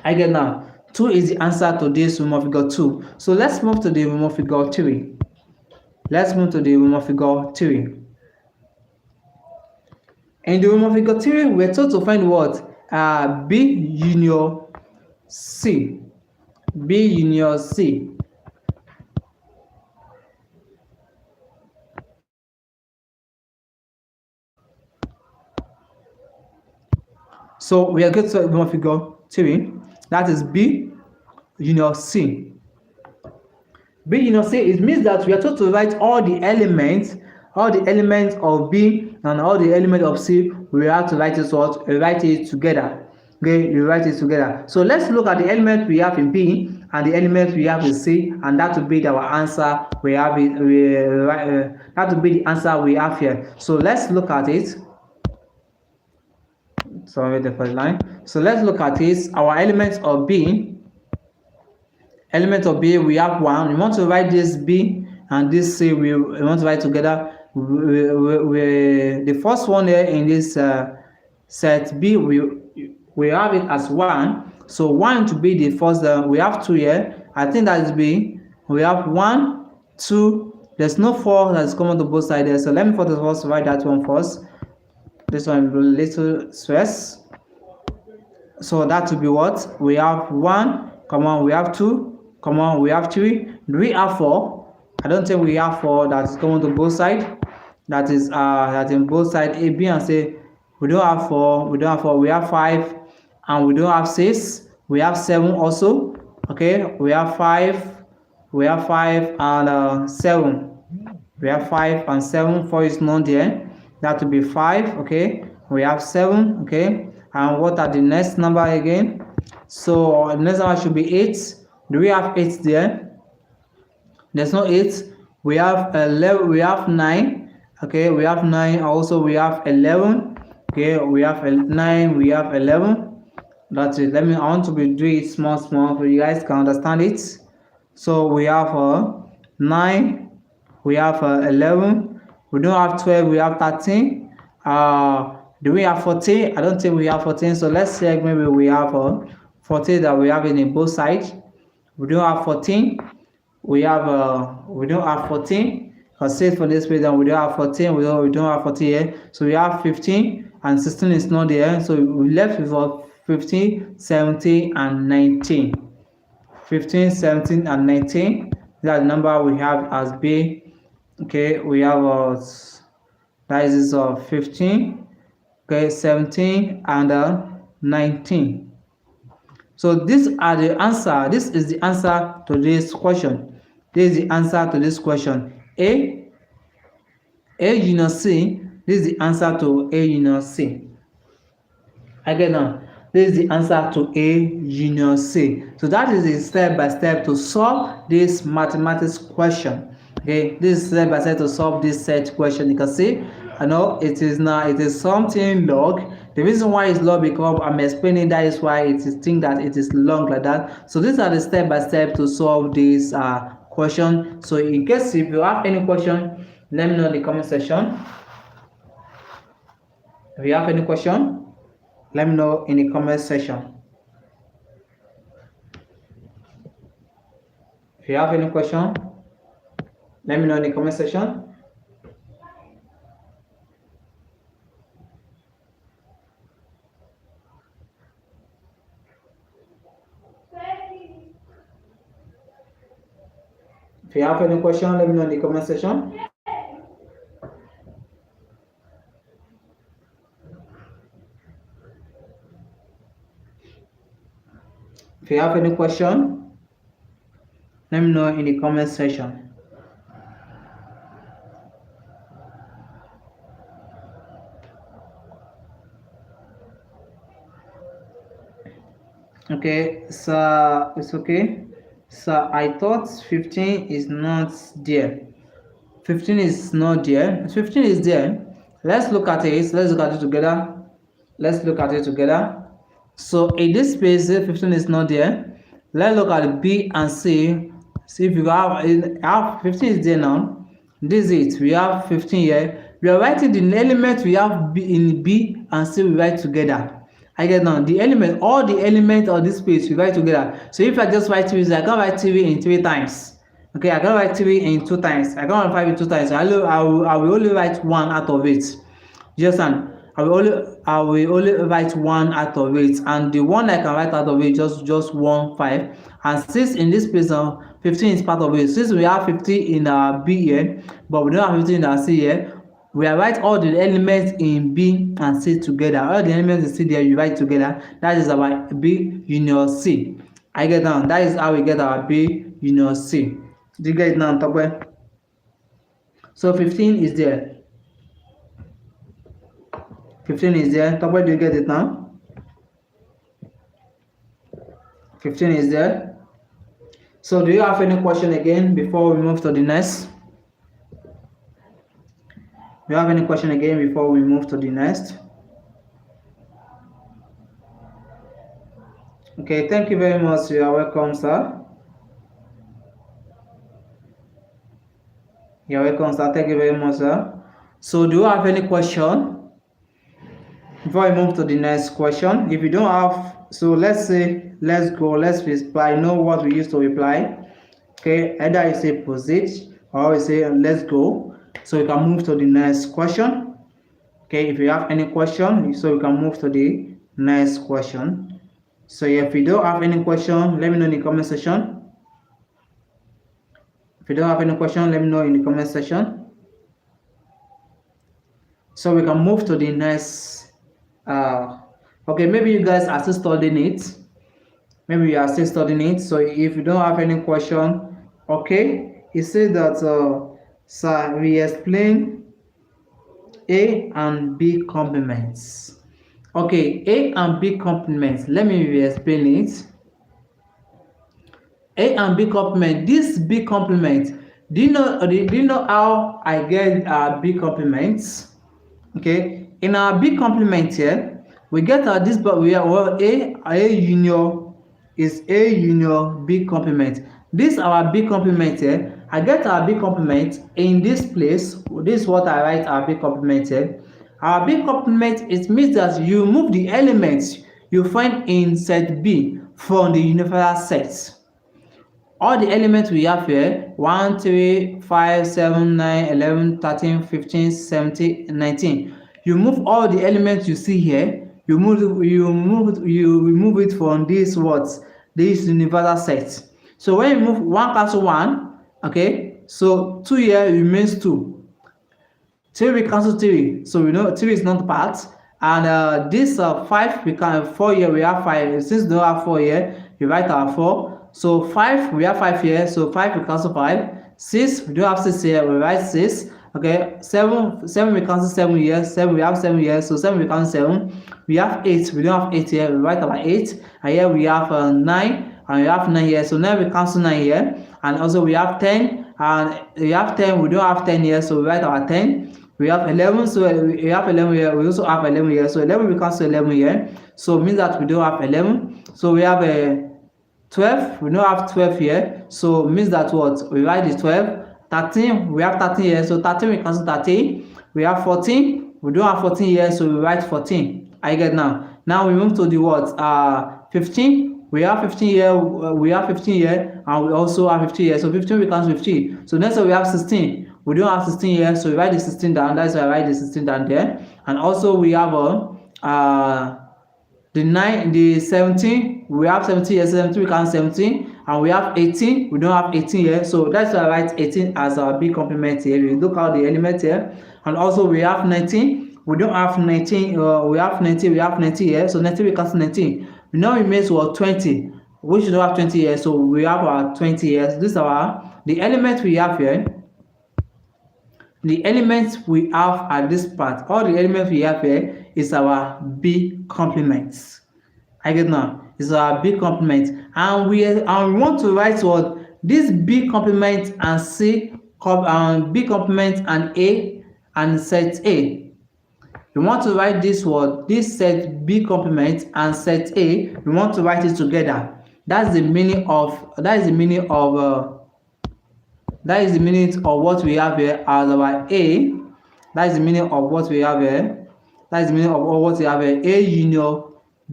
Again, now 2 is the answer to this Roman figure 2. So let's move to the Roman figure 3. Let's move to the Roman figure 3. In the Roman figure 3, we're told to find what? B union C. B union C. So we are going to Roman figure 3. That is B union C. B union C, it means that we are told to write all the elements of B and all the elements of C. We have to write it what? Write it together. Okay, you write it together. So let's look at the element we have in B and the element we have in C, and that will be our answer. We have it. That will be the answer we have here. So let's look at it. Sorry, the first line. So let's look at this. Our elements of B. Element of B, we have 1. We want to write this B and this C. We want to write together. The first one here in this set B, we have it as 1. So 1 to be the first. We have 2 here. I think that is B. We have 1, 2. There's no 4 that's common to both sides there. So let me first write that one first. This one a little stress. So that will be what? We have 1, come on, we have 2, come on, we have 3. Do we have 4? I don't think we have 4 that is common to both sides. That is that in both sides A, B, and C. We don't have 4. We don't have 4. We have 5, and we don't have 6. We have 7 also. Okay, we have 5. We have 5 and 7. We have 5 and 7. 4 is not there. That will be 5. Okay, we have 7. Okay, and what are the next number again? So the next number should be 8. Do we have 8 there? There's no 8. We have 11. We have 9. Okay, we have 9. Also, we have 11. Okay, we have 9. We have 11. That's it. I want to do it small so you guys can understand it. So we have 9. We have 11. We don't have 12. We have 13. Do we have 14? I don't think we have 14. So let's check. Maybe we have 14 that we have in both sides. We don't have 14. We don't have 14. Say for this page, and we don't have 14. We don't have 14 here. So we have 15 and 16 is not there. So we left with 15, 17, and 19. 15, 17, and 19. That's the number we have as B. Okay, we have That is 15, okay, 17, and 19. So these are the answer. This is the answer to this question. This is the answer to this question. A union C. This is the answer to A union C. Again now, this is the answer to A union C. So that is a step by step to solve this mathematics question. Okay, this is step by step to solve this set question. You can see, I know it is something log. The reason why it's log because I'm explaining that is why it is think that it is long like that. So these are the step by step to solve this question. So in case if you have any question, let me know in the comment section. If you have any question, let me know in the comment section. If you have any question, let me know in the comment section. If you have any question, let me know in the comment section. If you have any question, let me know in the comment section. Okay, so it's okay. So I thought 15 is not there. 15 is not there. 15 is there. Let's look at it. Let's look at it together. Let's look at it together. So in this space, 15 is not there. Let's look at B and C. See if you have 15 is there now. This is it. We have 15 here. We are writing the element we have in B and C. We write together. I get now the element, all the elements of this space we write together. So if I just write 3, I can write 3 in 3 times. Okay, I can write 3 in 2 times. I can write 5 in 2 times. I will only write 1 out of it. You understand? I will only write 1 out of it, and the one I can write out of it just 1 5. And since in this place 15 is part of it, since we have 50 in B here, but we don't have 50 in C here, we write all the elements in B and C together. All the elements in C there you write together. That is our B union C. I get down. That is how we get our B union C. Do you get it now, top way? So 15 is there. 15 is there. Top way, do you get it now? 15 is there. So do you have any question again before we move to the next? Do you have any question again before we move to the next? Okay, thank you very much. You are welcome, sir. You're welcome, sir. Thank you very much, sir. So do you have any question before I move to the next question? If you don't have, so let's say let's go, let's reply. Know what we used to reply. Okay, either you say proceed or you say let's go. So you can move to the next question. Okay, if you have any question, so you can move to the next question. So if you don't have any question, let me know in the comment section. If you don't have any question, let me know in the comment section. So we can move to the next. Okay, maybe you guys are still studying it. Maybe you are still studying it. So if you don't have any question, okay, it says that so we explain A and B complements. Okay, A and B complements. Let me re-explain it. A and B complement. This B complement. Do you know how I get B complements? Okay, in our B complement here, we get this, but we are A union is A union B complement. This our B complement here. I get our B complement in this place. This is what I write our B complement here. Our B complement, it means that you move the elements you find in set B from the universal set. All the elements we have here 1, 3, 5, 7, 9, 11, 13, 15, 17, 19. You move all the elements you see here. You remove it from this this universal set. So when you move 1 cancel 1, okay, so 2 here remains 2. 3 we cancel 3, so we know 3 is not part. And this 5 we can 4 here, we have 5. Since we don't have 4 here, we write our 4. So 5 we have 5 here, so 5 we cancel 5. 6 we don't have 6 here, we write 6. Okay, 7 we cancel 7 here, 7 we have 7 here, so 7 we cancel 7. We have 8, we don't have 8 here, we write our 8. And here we have 9, and we have 9 here, so now we cancel 9 here. And also we have 10, and we have 10, we don't have 10 here, so we write our 10. We have 11, so we have 11 here, we also have 11 here, so 11 we cancel 11 here, so it means that we don't have 11. So we have a 12, we don't have 12 here, so it means that what we write is 12. 13, we have 13 here, so 13 we cancel 13. We have 14, we don't have 14 here, so we write 14. I get now. Now we move to the what 15. We have 15 here, we have 15 here, and we also have 15 here, so 15 we cancel 15. So next we have 16. We don't have 16 here, so we write the 16 down. That's why I write the 16 down there. And also we have the 17. We have 17 here, 17 we cancel 17. And we have 18. We don't have 18 here, so that's why I write 18 as our B complement here. We look at the element here. And also we have 19. We don't have 19. We have 19. We have 19 here, so 19 we cancel 19. Now we make 20. We should have 20 here, so we have our 20 here. So this is the element we have here. The elements we have at this part, all the elements we have here is our B complements. I get now. It's our B complement, and we want to write what this B complement and C B complement and A and set A. We want to write this word, this set B complement and set A. We want to write it together. That's the meaning of what we have here as our A. That is the meaning of what we have here. That is the meaning of what we have here. A union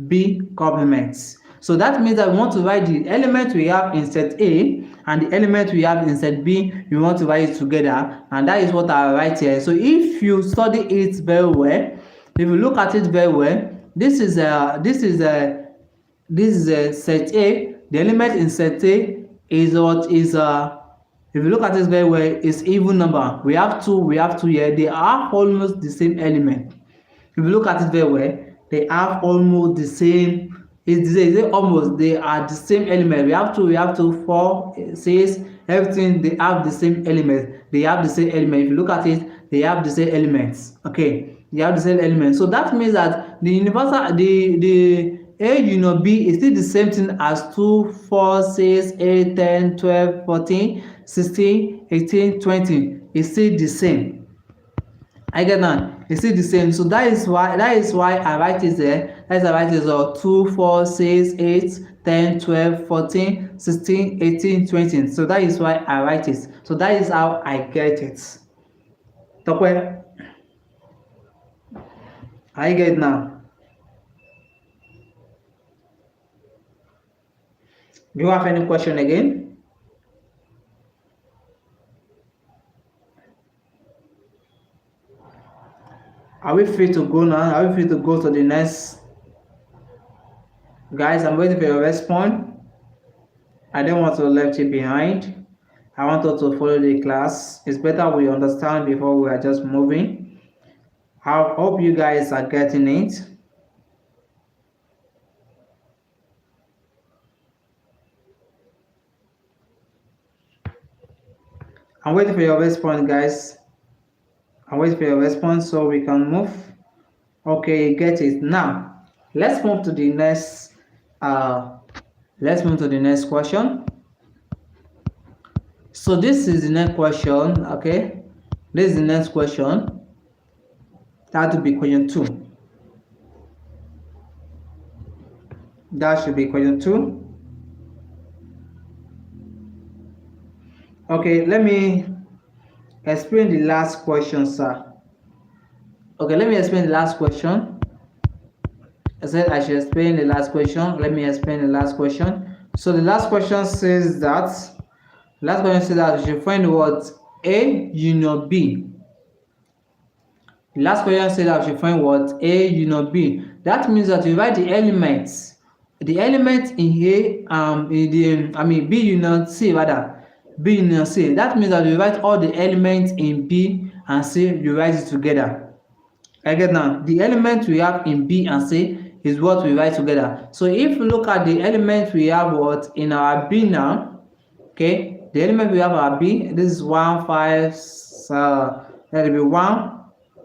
B complements. So that means that we want to write the element we have in set A and the element we have in set B. We want to write it together, and that is what I write here. So if you study it very well, if you look at it very well, this is set A. The element in set A is what is if you look at this very well, it's even number. We have two here. They are almost the same element. If you look at it very well, they have almost the same. Almost they are the same element. We have 4, 6, everything. They have the same element. They have the same element. If you look at it, they have the same elements. Okay, they have the same elements. So that means that the universal, the A union B is still the same thing as 2, 4, 6, 8, 10, 12, 14, 16, 18, 20. It's still the same. I get that. It's still the same. So that is why I write it there. That's why I write it 2, 4, 6, 8, 10, 12, 14, 16, 18, 20. So that is why I write it. So that is how I get it. Tokwe? I get it now. Do you have any question again? Are we free to go now? Are we free to go to the next? Guys, I'm waiting for your response. I don't want to leave you behind. I want us to follow the class. It's better we understand before we are just moving. I hope you guys are getting it. I'm waiting for your response, guys. I'm waiting for your response so we can move. Okay, get it. Now, let's move to the next. Question. So this is the next question. Okay, this is the next question. That would be question 2. That should be question 2. Okay, let me explain the last question, sir. Okay, let me explain the last question. I said I should explain the last question. Let me explain the last question. So the last question says that we should find what A union B. The last question says that we should find what A union B. That means that we write the elements in A, B union C rather. B union C. That means that you write all the elements in B and C, you write it together. Again now, the element we have in B and C is what we write together. So if you look at the element we have what in our B now, okay, the element we have our B, this is 1, 5, that will be 1,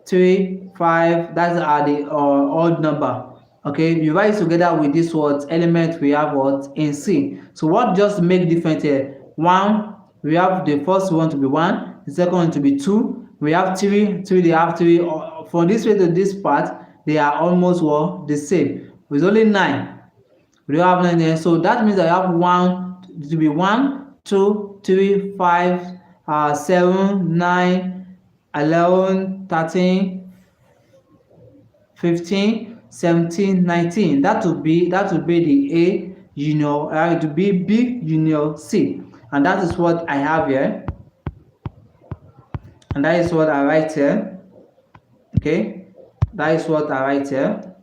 3, 5, that's are the odd number. Okay, you write it together with this what element we have what in C. So what just make difference here? 1, we have the first one to be 1, the second one to be 2, we have 3, they have 3. From this way to this part, they are almost what the same. With only 9, we don't have 9 there. So that means I have 1 to be 1, 2, 3, 5, 7, 9, 11, 13, 15, 17, 19. That would be the A union, to be B union C, and that is what I have here, and that is what I write here. Okay, that is what I write here.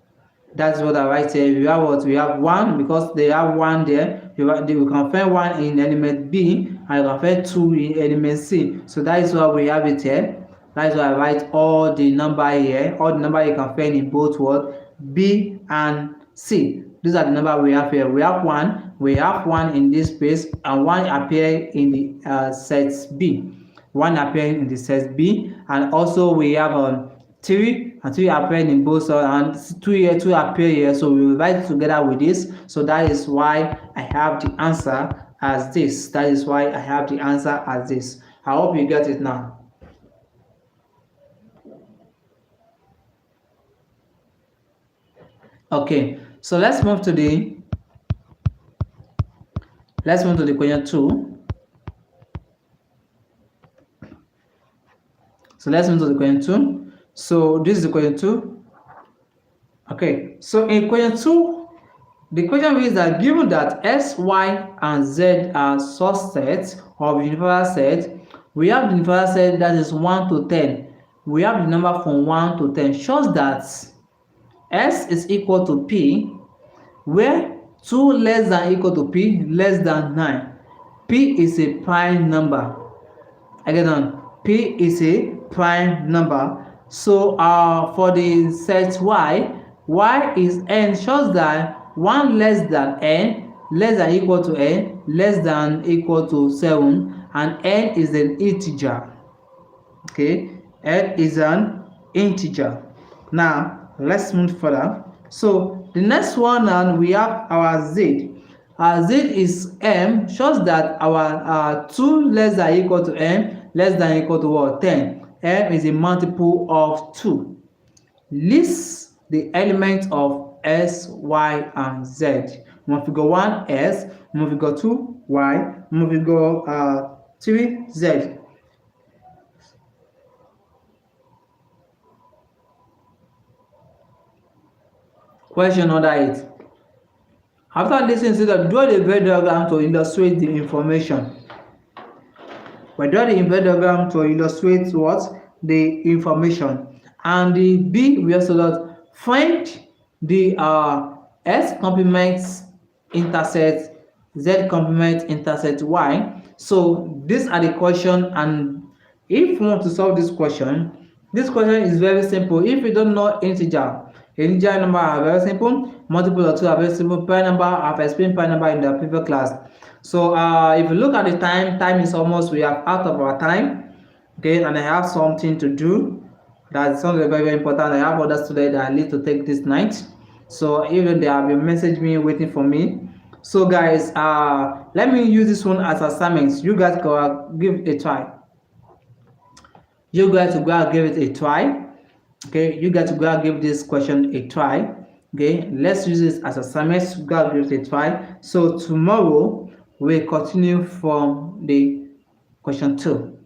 That's what I write here. We have what? We have 1 because they have 1 there. We can find 1 in element B and you can find 2 in element C. So that is why we have it here. That is why I write all the number here. All the number you can find in both words B and C. These are the number we have here. We have 1. We have 1 in this space and 1 appear in the set B. 1 appearing in the set B, and also we have 3 and 3 appearing in both sides, and 2 here, 2 appear here. So we will write it together with this. So that is why I have the answer as this. That is why I have the answer as this. I hope you get it now. Okay, so let's move to the question 2. So let's move to the question 2. So this is the question 2. Okay, so in question 2, the question is that given that S, Y, and Z are subsets of universal set, we have the universal set that is 1 to 10. We have the number from 1 to 10 shows that S is equal to P, where 2 less than equal to P less than 9. P is a prime number. Again, P is a prime number. So for the set Y is N, shows that 1 less than N, less than equal to N, less than equal to 7, and N is an integer. Okay, N is an integer. Now let's move further. So the next one, and we have our Z. Our Z is M, shows that our 2 less than equal to M, less than equal to what? 10. M is a multiple of 2. List the elements of S, Y, and Z. Move figure 1 S, move figure 2 Y, move figure 3 Z. Question number 8. After listening to that, draw the Venn diagram to illustrate the information. We draw the Venn diagram to illustrate what? The information. And the B, we also got find the S complements intersect Z complements intersect Y. So these are the question, and if you want to solve this question is very simple. If you don't know integer number are very simple, multiple of 2 are very simple, prime number, I've explained prime number in the previous class. So if you look at the time is almost, we are out of our time. Okay, and I have something to do. That's something very, very important. I have other students that I need to take this night. So even they have been messaging me waiting for me. So guys, let me use this one as assignments. You guys go give it a try. You guys go and give it a try. Okay, you got to go and give this question a try. Okay, let's use this as assignments. Go and give it a try. So tomorrow we'll continue from the question 2.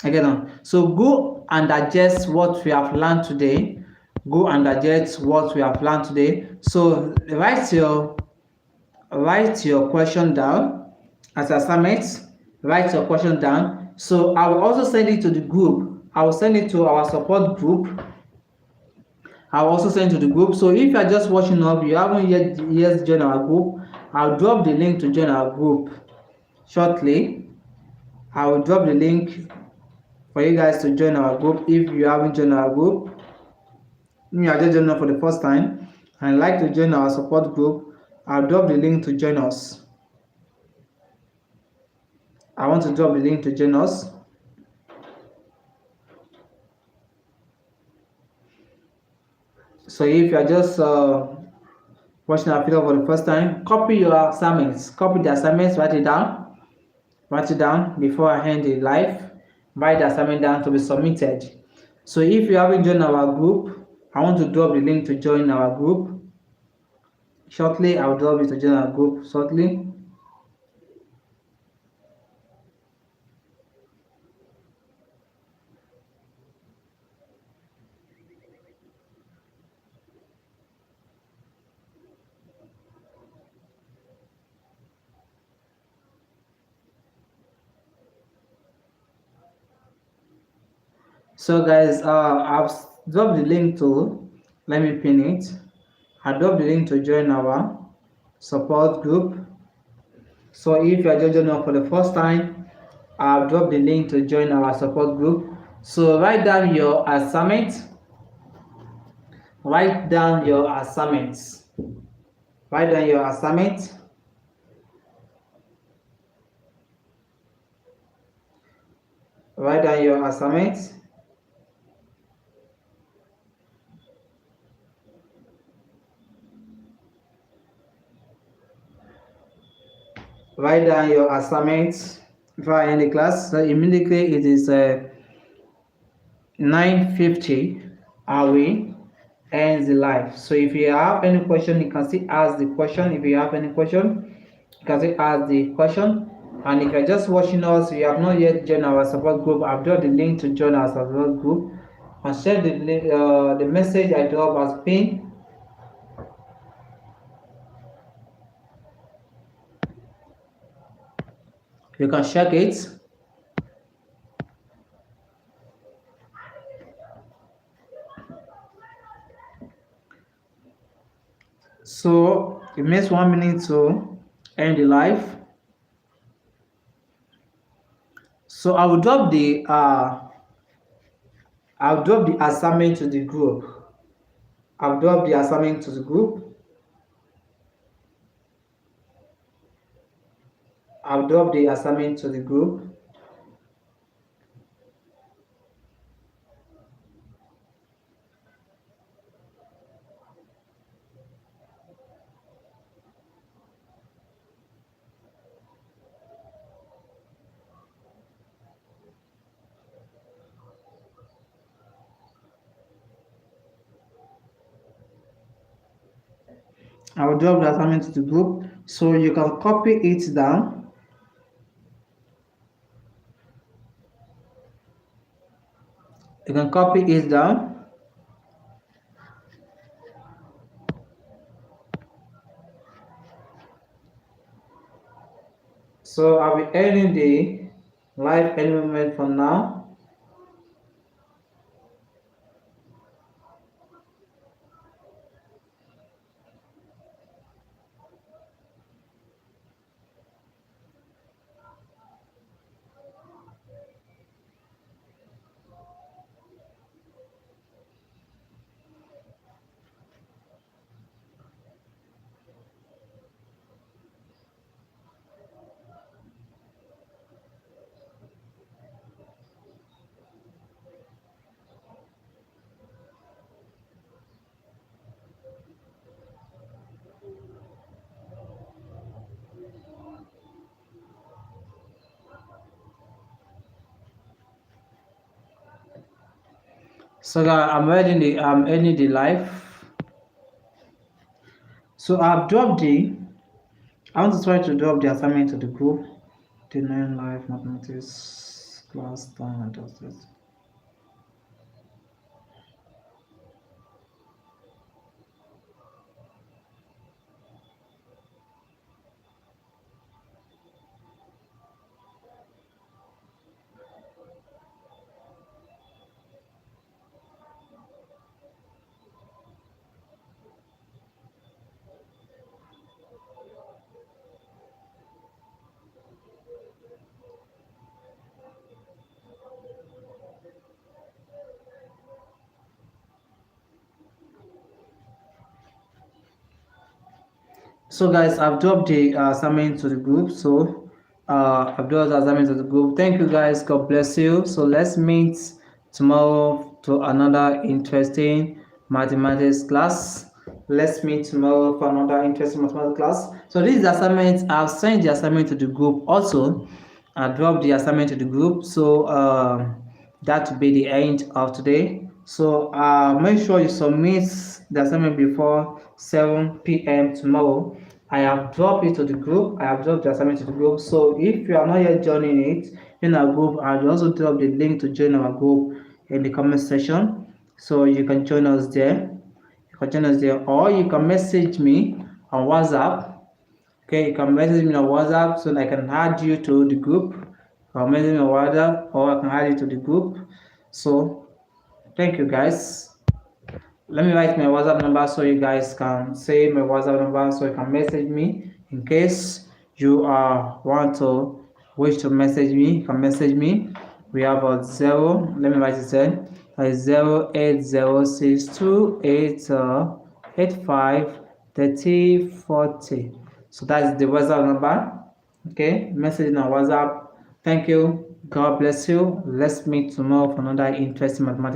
Again, so go and digest what we have learned today. Go and digest what we have learned today. So write your question down as assignments. Write your question down. So I will also send it to the group. I will send it to our support group. I will also send to the group. So if you are just watching up, you haven't yet joined our group, I'll drop the link to join our group shortly. I will drop the link for you guys to join our group. If you haven't joined our group, you are just joining for the first time and like to join our support group, I'll drop the link to join us. I want to drop the link to join us. So if you are just watching our video for the first time, copy your assignments. Copy the assignments, write it down. Write it down before I end the live. Write the assignment down to be submitted. So if you haven't joined our group, I want to drop the link to join our group. Shortly, I'll drop it to join our group shortly. So guys, I've dropped the link to, let me pin it. I dropped the link to join our support group. So if you are just joining us for the first time, I've dropped the link to join our support group. So write down your assignment. Write down your assignments. Write down your assignment. Write down your assignment. Write down your assignments before I end the class. So immediately it is 9:50. We ends the live. So if you have any question, you can still ask the question. If you have any question, you can still ask the question. And if you're just watching us, you have not yet joined our support group, I've dropped the link to join our support group. And share the message I drop as pin. You can check it. So it makes 1 minute to end the live. So I'll drop the assignment to the group. I'll drop the assignment to the group. I'll drop the assignment to the group. I will drop the assignment to the group so you can copy it down. You can copy it down. So I'll be ending the live any moment from now. So I'm ending the live. So I want to try to drop the assignment to the group. The 9 live mathematics class done and dusted. So guys, I've dropped the assignment to the group. So I've dropped the assignment to the group. Thank you guys. God bless you. So let's meet tomorrow to another interesting mathematics class. Let's meet tomorrow for another interesting mathematics class. So this is the assignment. I've sent the assignment to the group. Also, I dropped the assignment to the group. So that will be the end of today. So make sure you submit the assignment before 7 p.m. tomorrow. I have dropped it to the group. I have dropped the assignment to the group. So if you are not yet joining it in our group, I'll also drop the link to join our group in the comment section. So you can join us there. You can join us there, or you can message me on WhatsApp. Okay, you can message me on WhatsApp so I can add you to the group. Or message me on WhatsApp, or I can add you to the group. So thank you guys. Let me write my WhatsApp number so you guys can say my WhatsApp number so you can message me in case you want to wish to message me. You can message me. We have a 0. Let me write it down. That is 08062885340. So that is the WhatsApp number. Okay, message on WhatsApp. Thank you. God bless you. Let's meet tomorrow for another interesting mathematics.